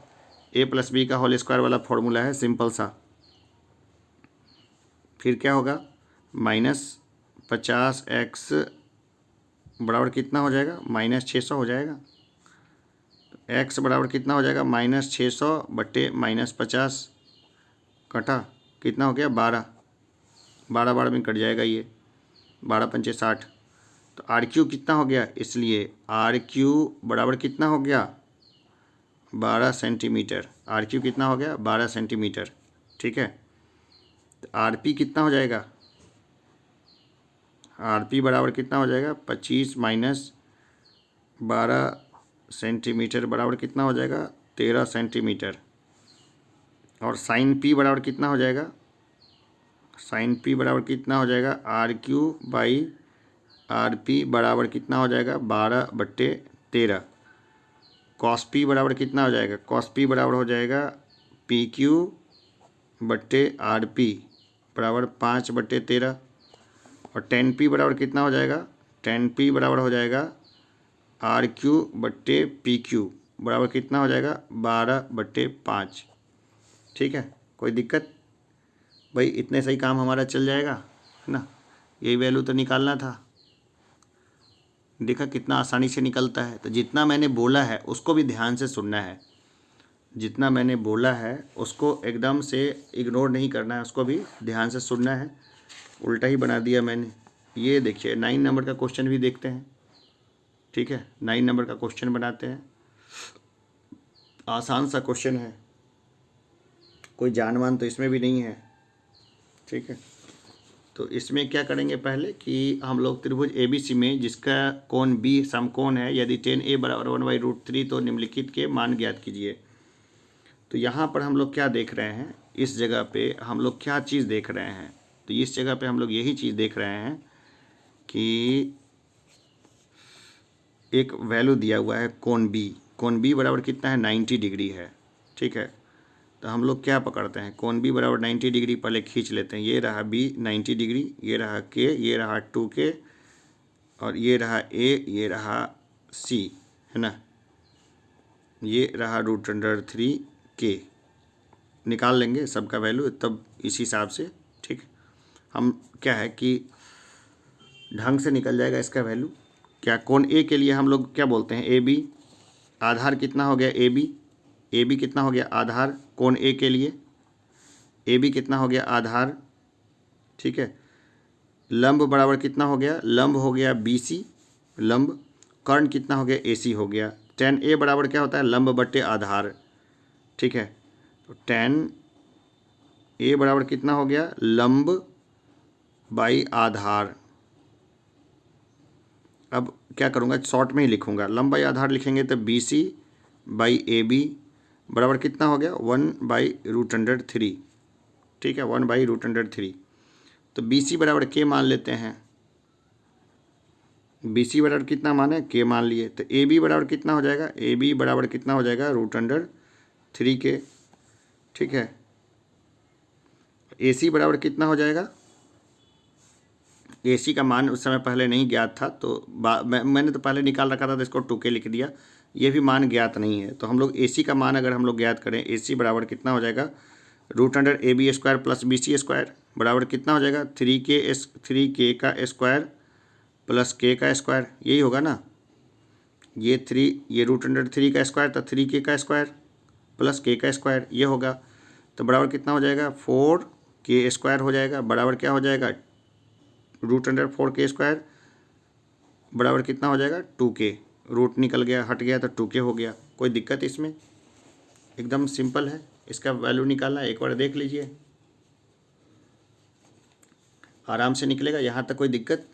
ए प्लस बी का होल स्क्वायर वाला फॉर्मूला है, सिंपल सा। फिर क्या होगा? माइनस 50x बराबर कितना हो जाएगा? माइनस 600 हो जाएगा। एक्स बराबर कितना हो जाएगा? माइनस 600 बट्टे माइनस 50, कटा कितना हो गया? 12 12 में कट जाएगा ये, 12 पंचे 60। तो आर क्यू कितना हो गया? इसलिए आर क्यू बराबर कितना हो गया? 12 सेंटीमीटर। आर क्यू कितना हो गया? 12 सेंटीमीटर, ठीक है। तो आर पी कितना हो जाएगा? आर पी बराबर कितना हो जाएगा 25 माइनस 12 सेंटीमीटर बराबर कितना हो जाएगा 13 सेंटीमीटर। और साइन पी बराबर कितना हो जाएगा, साइन पी बराबर कितना हो जाएगा R Q by R P बराबर कितना हो जाएगा 12/13। कॉस पी बराबर कितना हो जाएगा, कॉस पी बराबर हो जाएगा पी क्यू बट्टे आर पी बराबर 5/13। और टेन पी बराबर कितना हो जाएगा, टेन पी बराबर हो जाएगा आर क्यू बट्टे पी क्यू बराबर कितना हो जाएगा 12/5। ठीक है, कोई दिक्कत भाई, इतने सही काम हमारा चल जाएगा, है ना। यही वैल्यू तो निकालना था, देखा कितना आसानी से निकलता है। तो जितना मैंने बोला है उसको भी ध्यान से सुनना है, जितना मैंने बोला है उसको एकदम से इग्नोर नहीं करना है, उसको भी ध्यान से सुनना है। उल्टा ही बना दिया मैंने। ये देखिए 9 नंबर का क्वेश्चन भी देखते हैं। ठीक है, 9 नंबर का क्वेश्चन बनाते हैं। आसान सा क्वेश्चन है, कोई जानवान तो इसमें भी नहीं है। ठीक है, तो इसमें क्या करेंगे पहले कि हम लोग त्रिभुज ABC में जिसका कोण B समकोण है, यदि tan A बराबर 1/√3 तो निम्नलिखित के मान ज्ञात कीजिए। तो यहाँ पर हम लोग क्या देख रहे हैं, इस जगह पे हम लोग क्या चीज़ देख रहे हैं, तो इस जगह पे हम लोग यही चीज़ देख रहे हैं कि एक वैल्यू दिया हुआ है कोण B बराबर कितना है 90 डिग्री है। ठीक है, तो हम लोग क्या पकड़ते हैं, कोण B बराबर 90 डिग्री पहले खींच लेते हैं। ये रहा B 90 डिग्री, ये रहा K, ये रहा 2K, और ये रहा A, ये रहा C, है ना, ये रहा √3K। निकाल लेंगे सबका वैल्यू तब इस हिसाब से। ठीक, हम क्या है कि ढंग से निकल जाएगा इसका वैल्यू। क्या कोण A के लिए हम लोग क्या बोलते हैं AB, आधार कितना हो गया AB कितना हो गया आधार कोण A के लिए, AB कितना हो गया आधार। ठीक है, लंब बराबर कितना हो गया, लंब हो गया BC लंब, कर्ण कितना हो गया AC हो गया। tan A बराबर क्या होता है लंब बट्टे आधार। ठीक है, तो tan A बराबर कितना हो गया लंब बाई आधार। अब क्या करूँगा, शॉर्ट में ही लिखूँगा, लंब बाई आधार लिखेंगे तो BC बाई AB बराबर कितना हो गया 1/√3। ठीक है, 1/√3। तो BC बराबर K मान लेते हैं, BC बराबर कितना माने K मान लिए। तो AB बराबर कितना हो जाएगा, AB बराबर कितना हो जाएगा √3K। ठीक है, AC बराबर कितना हो जाएगा, AC का मान उस समय पहले नहीं ज्ञात था, तो मैंने तो पहले निकाल रखा था तो इसको 2K लिख दिया। ये भी मान ज्ञात नहीं है, तो हम लोग AC का मान अगर हम लोग ज्ञात करें, AC बराबर कितना हो जाएगा √AB² प्लस BC² बराबर कितना हो जाएगा 3K का स्क्वायर प्लस K का स्क्वायर, यही होगा ना। ये 3, ये √3 का स्क्वायर तो 3K का स्क्वायर प्लस K का स्क्वायर, ये होगा। तो बराबर कितना हो जाएगा 4K² हो जाएगा, बराबर क्या हो जाएगा √4K² बराबर कितना हो जाएगा 2K। रूट निकल गया, हट गया तो 2K हो गया। कोई दिक्कत इसमें, एकदम सिंपल है। इसका वैल्यू निकालना है, एक बार देख लीजिए, आराम से निकलेगा। यहाँ तक कोई दिक्कत।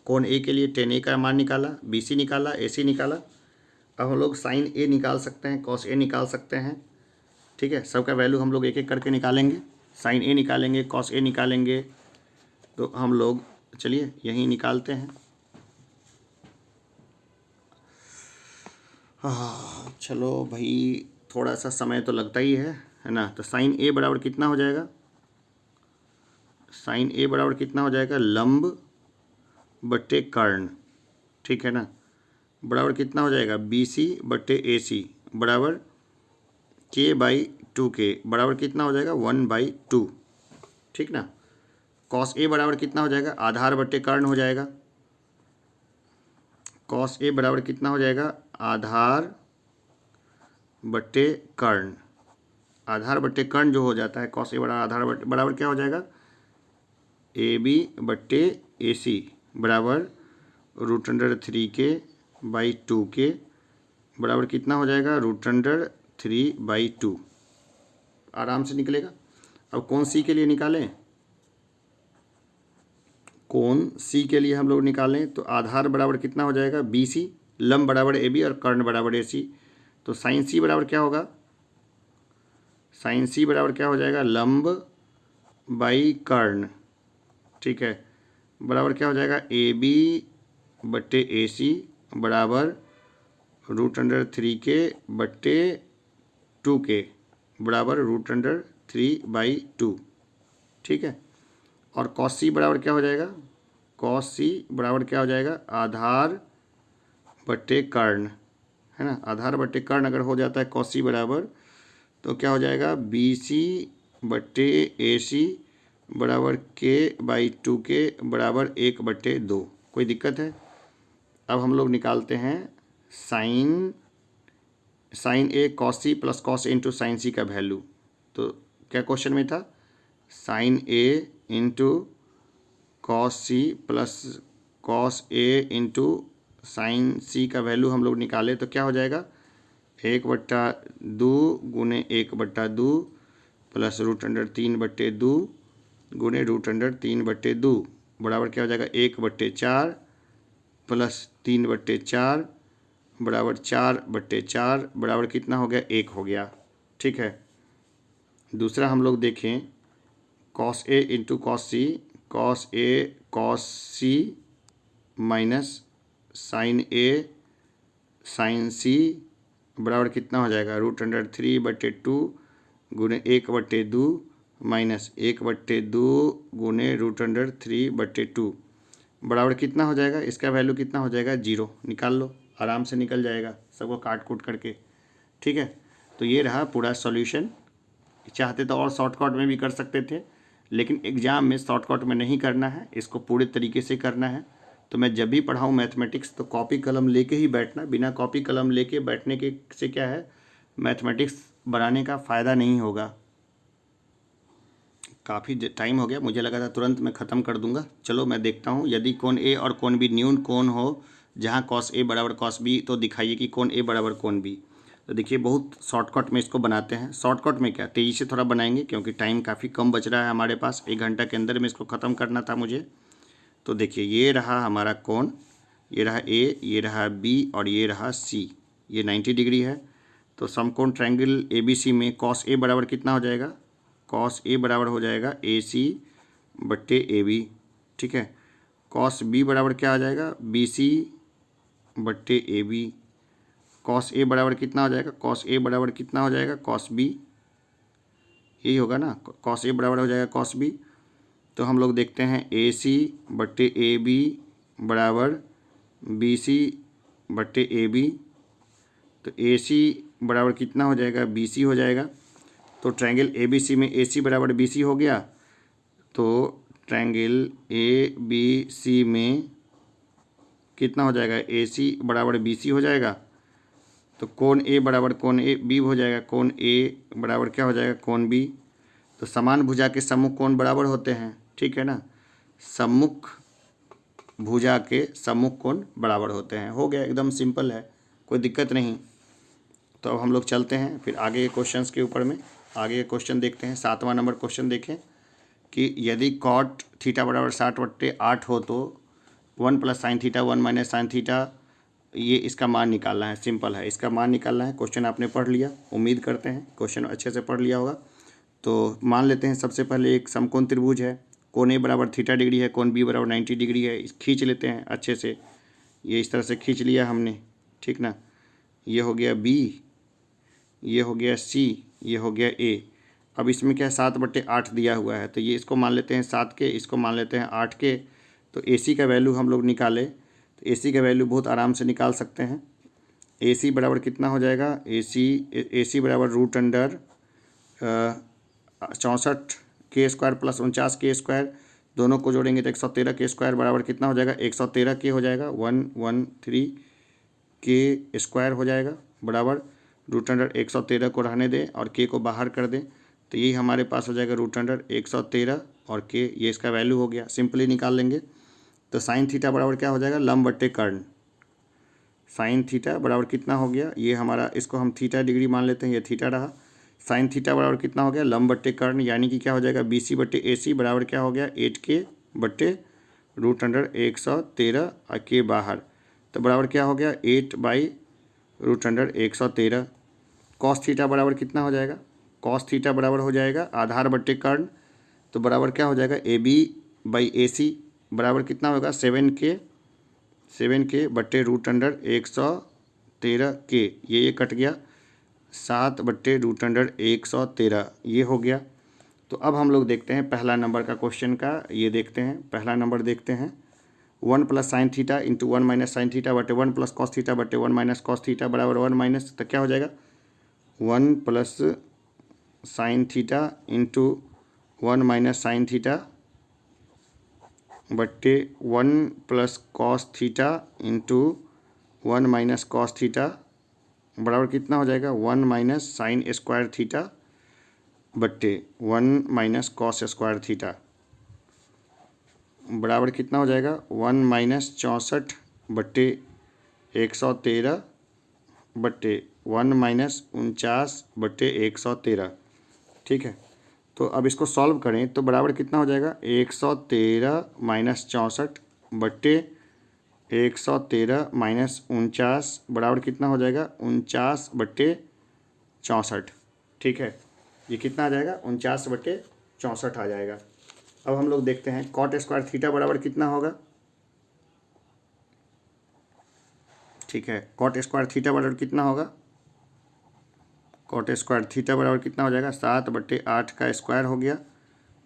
कोण A के लिए tan A का मान निकाला, BC निकाला, AC निकाला। अब हम लोग sin A निकाल सकते हैं, cos A निकाल सकते हैं। ठीक है, सबका वैल्यू हम लोग एक एक करके निकालेंगे। sin A निकालेंगे, cos A निकालेंगे, तो हम लोग चलिए यहीं निकालते हैं। चलो भाई, थोड़ा सा समय तो लगता ही है ना। तो sin A बराबर कितना हो जाएगा, sin A बराबर कितना हो जाएगा लंब बट्टे कर्ण। ठीक है ना, बराबर कितना हो जाएगा BC बट्टे AC बराबर K/2K बराबर कितना हो जाएगा 1/2। ठीक ना, cos A बराबर कितना हो जाएगा आधार बट्टे कर्ण हो जाएगा। cos A बराबर कितना हो जाएगा आधार बट्टे कर्ण। आधार बट्टे कर्ण जो हो जाता है cos A बराबर आधार बराबर क्या हो जाएगा AB बट्टे AC बराबर √3K/2K बराबर कितना हो जाएगा √3/2। आराम से निकलेगा। अब कौन C के लिए निकालें, कोण सी के लिए हम लोग निकालें तो आधार बराबर कितना हो जाएगा बी सी, लंब बराबर ए बी और कर्ण बराबर ए सी। तो साइन सी बराबर क्या होगा, साइन सी बराबर क्या हो जाएगा लंब बाई कर्ण, ठीक है, बराबर क्या हो जाएगा ए बी बट्टे ए सी बराबर √3 बट्टे 2 बराबर √3/2, ठीक है। और कॉस सी बराबर क्या हो जाएगा, कॉस सी बराबर क्या हो जाएगा आधार बट्टे कर्ण, है ना, आधार बट्टे कर्ण अगर हो जाता है कॉस सी बराबर तो क्या हो जाएगा बी सी बट्टे ए सी बराबर k/2 बराबर 1/2। कोई दिक्कत है। अब हम लोग निकालते हैं sine A cos C plus cos A into sine C का वैल्यू। तो क्या क्वेश्चन में था, sine A into cos C plus cos A into sine C का वैल्यू हम लोग निकाले तो क्या हो जाएगा 1/2 गुने 1/2 प्लस √3/2 गुने √3/2 बराबर क्या हो जाएगा 1/4 प्लस 3/4 बराबर 4/4 बराबर कितना हो गया 1 हो गया, ठीक है। दूसरा हम लोग देखें cos A into cos C, cos A cos C minus sign A sign सी बराबर कितना हो जाएगा √3/2 गुने 1/2 माइनस 1/2 गुने √3/2 बराबर कितना हो जाएगा, इसका वैल्यू कितना हो जाएगा 0। निकाल लो, आराम से निकल जाएगा सबको काट कूट करके, ठीक है। तो ये रहा पूरा सॉल्यूशन। चाहते तो और शॉर्टकट में भी कर सकते थे, लेकिन एग्ज़ाम में शॉर्टकट में नहीं करना है, इसको पूरे तरीके से करना है। तो मैं जब भी पढ़ाऊँ मैथमेटिक्स तो कॉपी कलम लेके ही बैठना, बिना कॉपी कलम लेके बैठने के से क्या है मैथमेटिक्स बनाने का फ़ायदा नहीं होगा। काफ़ी टाइम हो गया, मुझे लगा था तुरंत मैं ख़त्म कर दूंगा। चलो मैं देखता हूँ, यदि कोण ए और कोण बी न्यून कोण हो जहाँ कॉस ए बराबर कॉस बी तो दिखाइए कि कोण ए बराबर कोण बी। तो देखिए बहुत शॉर्टकट में इसको बनाते हैं। शॉर्टकट में क्या तेज़ी से थोड़ा बनाएंगे क्योंकि टाइम काफ़ी कम बच रहा है हमारे पास, 1 घंटा के अंदर में इसको ख़त्म करना था मुझे। तो देखिए ये रहा हमारा कोण, ये रहा ए, ये रहा बी और ये रहा सी, ये 90 डिग्री है। तो समकोण ट्रायंगल ए बी सी में कॉस ए बराबर कितना हो जाएगा, कॉस ए बराबर हो जाएगा ए सी बट्टे ए बी, ठीक है। कॉस बी बराबर क्या आ जाएगा बी सी बट्टे ए बी। कॉस ए बराबर कितना हो जाएगा, कॉस ए बराबर कितना हो जाएगा कॉस बी, यही होगा ना, कॉस ए बराबर हो जाएगा कॉस बी। तो हम लोग देखते हैं ए सी बट्टे ए बी बराबर बी सी बट्टे ए बी। तो ए सी बराबर कितना हो जाएगा बी सी हो जाएगा। तो ट्रायंगल ए बी सी में ए सी बराबर बी सी हो गया। तो ट्रायंगल ए बी सी में कितना हो जाएगा ए सी बराबर बी सी हो जाएगा। तो कोण ए बराबर कोण ए बी हो जाएगा, कोण ए बराबर क्या हो जाएगा कोण बी। तो समान भुजा के सम्मुख कोण बराबर होते हैं, ठीक है ना, सम्मुख भुजा के सम्मुख कोण बराबर होते हैं। हो गया, एकदम सिंपल है, कोई दिक्कत नहीं। तो अब हम लोग चलते हैं फिर आगे के क्वेश्चंस के ऊपर में। आगे के क्वेश्चन देखते हैं। 7वां नंबर क्वेश्चन देखें कि यदि कॉट थीटा बराबर 60/8 हो तो 1 + sin थीटा 1 - sin थीटा, ये इसका मान निकालना है। सिंपल है, इसका मान निकालना है। क्वेश्चन आपने पढ़ लिया, उम्मीद करते हैं क्वेश्चन अच्छे से पढ़ लिया होगा। तो मान लेते हैं सबसे पहले एक समकोण त्रिभुज है, कोण ए बराबर थीटा डिग्री है, कोण बी बराबर 90 डिग्री है। खींच लेते हैं अच्छे से, ये इस तरह से खींच लिया हमने, ठीक ना। ये हो गया बी, ये हो गया सी, ये हो गया ए। अब इसमें क्या है 7/8 दिया हुआ है, तो ये इसको मान लेते हैं 7 के, इसको मान लेते हैं 8 के। तो ए सी का वैल्यू हम लोग निकाले तो ए सी का वैल्यू बहुत आराम से निकाल सकते हैं। ए सी बराबर कितना हो जाएगा, ए सी बराबर √64 प्लस 49 दोनों को जोड़ेंगे तो 113 बराबर कितना हो जाएगा 113 हो जाएगा, 113 हो जाएगा बराबर √113 को रहने दें और के को बाहर कर दें। तो यही हमारे पास हो जाएगा √113 और के, ये इसका वैल्यू हो गया। सिंपली निकाल लेंगे। तो साइन थीटा बराबर क्या हो जाएगा लंब बट्टे कर्ण। साइन थीटा बराबर कितना हो गया, ये हमारा, इसको हम थीटा डिग्री मान लेते हैं, ये थीटा रहा। साइन थीटा बराबर कितना हो गया लंब बट्टे कर्ण, यानी कि क्या हो जाएगा बी सी बट्टे ए सी बराबर क्या हो गया 8K/2 √113 के बाहर, तो बराबर क्या हो गया 8/√113। कॉस थीटा बराबर कितना हो जाएगा, कॉस थीटा बराबर हो जाएगा आधार बट्टे कर्ण, तो बराबर क्या हो जाएगा AB/AC बराबर कितना होगा 7K बट्टे √113 के, ये कट गया 7/√113 ये हो गया। तो अब हम लोग देखते हैं पहला नंबर का क्वेश्चन का, ये देखते हैं पहला नंबर देखते हैं। 1 + sin theta into 1 - sin theta बटे 1 + cos थीटा बटे 1 - cos थीटा बराबर 1 माइनस, तो क्या हो जाएगा 1 + sin theta into 1 - sin theta बट्टे 1 + cos theta into 1 - cos theta बराबर कितना हो जाएगा 1 - sin स्क्वायर थीटा बट्टे 1 - cos स्क्वायर थीटा बराबर कितना हो जाएगा 1 - 64 बट्टे 113 बट्टे 1 - 49 बट्टे 113। ठीक है, तो अब इसको सॉल्व करें तो बराबर कितना हो जाएगा 113 - 64 बट्टे 113 - 49 बराबर कितना हो जाएगा 49 बट्टे 64। ठीक है, ये कितना आ जाएगा 49/64 आ जाएगा। अब हम लोग देखते हैं कॉट स्क्वायर थीटा बराबर कितना होगा। ठीक है, कॉट स्क्वायर थीटा बराबर कितना होगा, कॉट स्क्वायर थीटा बराबर कितना हो जाएगा 7/8 का स्क्वायर हो गया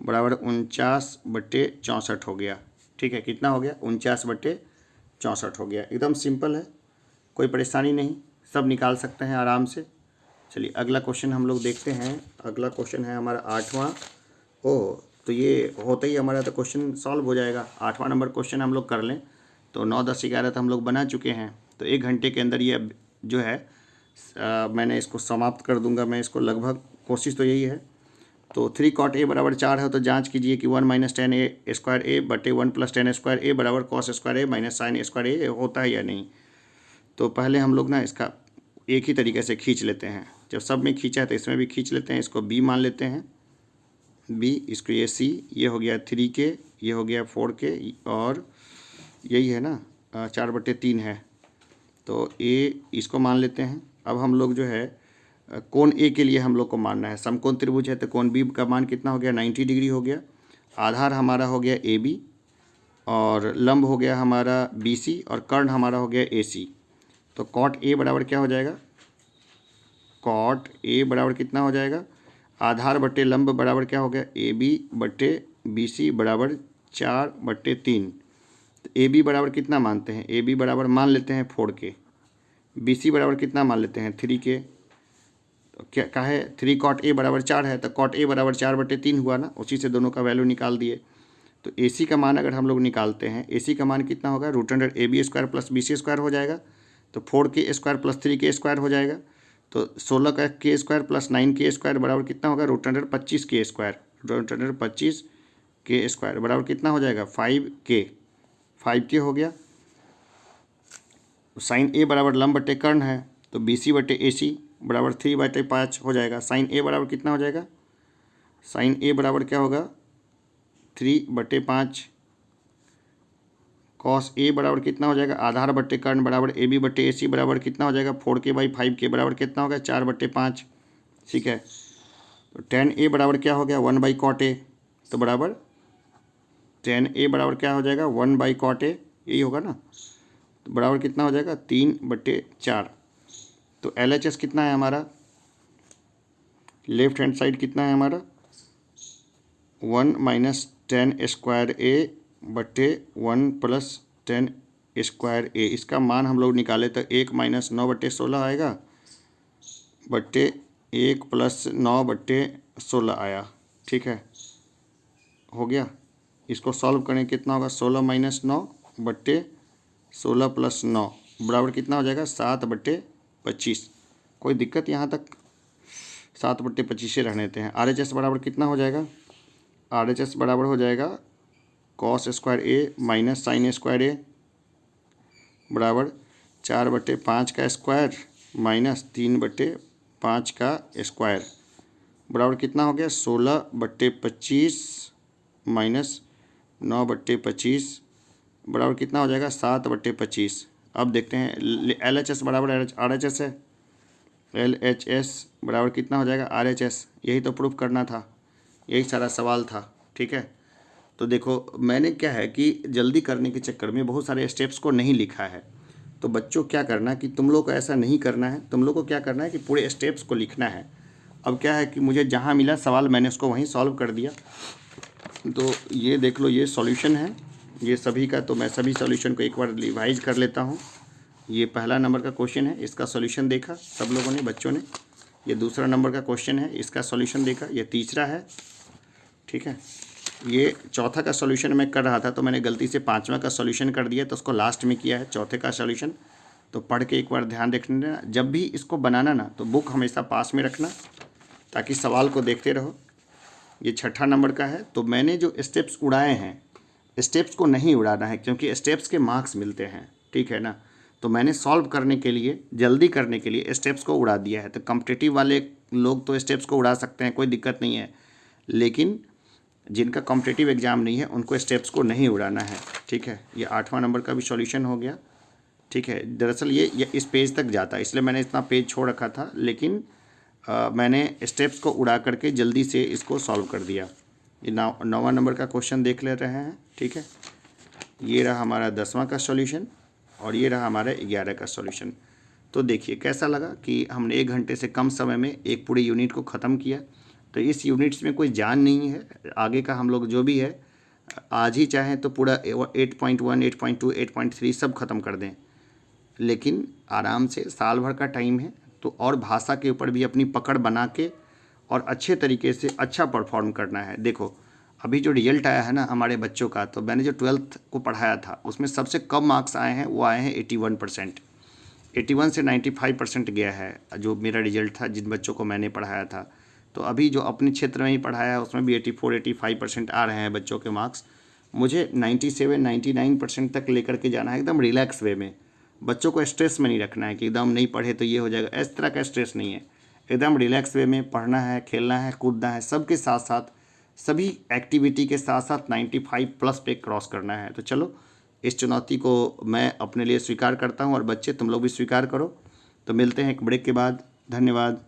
बराबर 49/64 हो गया। ठीक है, कितना हो गया 49/64 हो गया। एकदम सिंपल है, कोई परेशानी नहीं, सब निकाल सकते हैं आराम से। चलिए अगला क्वेश्चन हम लोग देखते हैं। अगला क्वेश्चन है हमारा 8वां। तो ये होता ही हमारा तो क्वेश्चन सॉल्व हो जाएगा। 8वां नंबर क्वेश्चन हम लोग कर लें तो 9, 10, 11 तो हम लोग बना चुके हैं। तो 1 घंटे के अंदर ये जो है मैंने इसको समाप्त कर दूंगा मैं इसको, लगभग कोशिश तो यही है। तो 3 cot A बराबर 4 है, तो जांच कीजिए कि 1 - 10A स्क्वायर A बटे 1 + 10 स्क्वायर A बराबर cos square A - sin square A होता है या नहीं। तो पहले हम लोग ना इसका एक ही तरीके से खींच लेते हैं, जब सब में खींचा है तो इसमें भी खींच लेते हैं। इसको B मान लेते हैं, B, इसको ये C, ये हो गया 3K, ये हो गया 4K, और यही है ना 4/3 है, तो A इसको मान लेते हैं। अब हम लोग जो है कोण A के लिए हम लोग को मानना है। समकोण त्रिभुज है तो कोण B का मान कितना हो गया 90 डिग्री हो गया। आधार हमारा हो गया AB और लंब हो गया हमारा BC और कर्ण हमारा हो गया AC। तो कॉट A बराबर क्या हो जाएगा, कॉट A बराबर कितना हो जाएगा, आधार बट्टे लंब बराबर क्या हो गया AB बट्टे BC बराबर 4/3। तो AB बराबर कितना मानते हैं, AB बराबर मान लेते हैं 4K, BC बराबर कितना मान लेते हैं 3K। तो क्या कहा है 3 cot A बराबर 4 है, तो cot A बराबर 4/3 हुआ ना, उसी से दोनों का वैल्यू निकाल दिए। तो AC का मान अगर हम लोग निकालते हैं, AC का मान कितना होगा √AB² + BC² हो जाएगा, तो 4K² + 3K² हो जाएगा। तो 16 का K² + 9K² बराबर कितना होगा √25K², √25K² बराबर कितना हो जाएगा 5K हो गया। साइन A बराबर लंब बट्टे कर्ण है, तो BC बट्टे AC बराबर 3/5 हो जाएगा। साइन A बराबर कितना हो जाएगा, साइन A बराबर क्या होगा 3/5। कॉस A बराबर कितना हो जाएगा, आधार बट्टे कर्ण बराबर AB बट्टे AC बराबर कितना हो जाएगा 4K/5K बराबर कितना होगा 4/5। ठीक है, तो tan A बराबर क्या हो गया 1/cot A, तो बराबर tan A बराबर क्या हो जाएगा 1/cot A, यही होगा ना, तो बराबर कितना हो जाएगा 3/4। तो LHS कितना है हमारा, लेफ्ट हैंड साइड कितना है हमारा 1 - 10 स्क्वायर A बट्टे 1 + 10 स्क्वायर A। इसका मान हम लोग निकाले तो 1 - 9/16 आएगा बट्टे 1 + 9/16 आया। ठीक है, हो गया। इसको सॉल्व करें कितना होगा 16 - 9 बट्टे 16 + 9 बराबर कितना हो जाएगा 7/25। कोई दिक्कत यहाँ तक, 7/25 से रहने देते हैं। RHS बराबर कितना हो जाएगा, RHS बराबर हो जाएगा cos square A - sin square A बराबर 4/5 का स्क्वायर माइनस 3/5 का स्क्वायर बराबर कितना हो गया 16/25 - 9/25 बराबर कितना हो जाएगा 7/25। अब देखते हैं LHS बराबर RHS है, LHS बराबर कितना हो जाएगा RHS। यही तो प्रूफ करना था, यही सारा सवाल था। ठीक है, तो देखो मैंने क्या है कि जल्दी करने के चक्कर में बहुत सारे स्टेप्स को नहीं लिखा है। तो बच्चों क्या करना कि तुम लोग को ऐसा नहीं करना है, तुम लोग को क्या करना है कि पूरे स्टेप्स को लिखना है। अब क्या है कि मुझे जहाँ मिला सवाल मैंने उसको वहीं सॉल्व कर दिया। तो ये देख लो, ये सॉल्यूशन है ये सभी का। तो मैं सभी सॉल्यूशन को एक बार रिवाइज कर लेता हूँ। ये पहला नंबर का क्वेश्चन है, इसका सॉल्यूशन देखा सब लोगों ने, बच्चों ने। ये दूसरा नंबर का क्वेश्चन है, इसका सॉल्यूशन देखा। ये तीसरा है, ठीक है। ये चौथा का सॉल्यूशन मैं कर रहा था तो मैंने गलती से पांचवा का सॉल्यूशन कर दिया, तो उसको लास्ट में किया है चौथे का सॉल्यूशन। तो पढ़ के एक बार ध्यान रखना देना, जब भी इसको बनाना ना तो बुक हमेशा पास में रखना ताकि सवाल को देखते रहो। ये छठा नंबर का है। तो मैंने जो स्टेप्स उड़ाए हैं, स्टेप्स को नहीं उड़ाना है क्योंकि स्टेप्स के मार्क्स मिलते हैं, ठीक है ना। तो मैंने सॉल्व करने के लिए, जल्दी करने के लिए स्टेप्स को उड़ा दिया है। तो कॉम्पिटिटिव वाले लोग तो स्टेप्स को उड़ा सकते हैं, कोई दिक्कत नहीं है, लेकिन जिनका कॉम्पिटिटिव एग्ज़ाम नहीं है उनको स्टेप्स को नहीं उड़ाना है, ठीक है। ये 8वां नंबर का भी सॉल्यूशन हो गया, ठीक है। दरअसल ये इस पेज तक जाता है इसलिए मैंने इतना पेज छोड़ रखा था, लेकिन मैंने स्टेप्स को उड़ा करके जल्दी से इसको सॉल्व कर दिया। ये 9वां नंबर का क्वेश्चन देख ले रहे हैं, ठीक है। ये रहा हमारा 10वां का सॉल्यूशन और ये रहा हमारा 11 का सॉल्यूशन। तो देखिए कैसा लगा कि हमने 1 घंटे से कम समय में एक पूरी यूनिट को ख़त्म किया। तो इस यूनिट्स में कोई जान नहीं है, आगे का हम लोग जो भी है आज ही चाहें तो पूरा 8.1, 8.2, 8.3 सब ख़त्म कर दें, लेकिन आराम से साल भर का टाइम है। तो और भाषा के ऊपर भी अपनी पकड़ बना के और अच्छे तरीके से अच्छा परफॉर्म करना है। देखो अभी जो रिजल्ट आया है ना हमारे बच्चों का, तो मैंने जो 12th को पढ़ाया था उसमें सबसे कम मार्क्स आए हैं, वो आए हैं 81%। 81 से 95% गया है जो मेरा रिजल्ट था, जिन बच्चों को मैंने पढ़ाया था। तो अभी जो अपने क्षेत्र में ही पढ़ाया है उसमें भी 84-85% आ रहे हैं बच्चों के मार्क्स। मुझे 97-99% तक लेकर के जाना है, एकदम रिलैक्स वे में। बच्चों को स्ट्रेस में नहीं रखना है कि एकदम नहीं पढ़े तो ये हो जाएगा, इस तरह का स्ट्रेस नहीं है। एकदम रिलैक्स वे में पढ़ना है, खेलना है, कूदना है, सबके साथ साथ सभी एक्टिविटी के साथ साथ 95+ पे क्रॉस करना है। तो चलो इस चुनौती को मैं अपने लिए स्वीकार करता हूँ और बच्चे तुम लोग भी स्वीकार करो। तो मिलते हैं एक ब्रेक के बाद। धन्यवाद।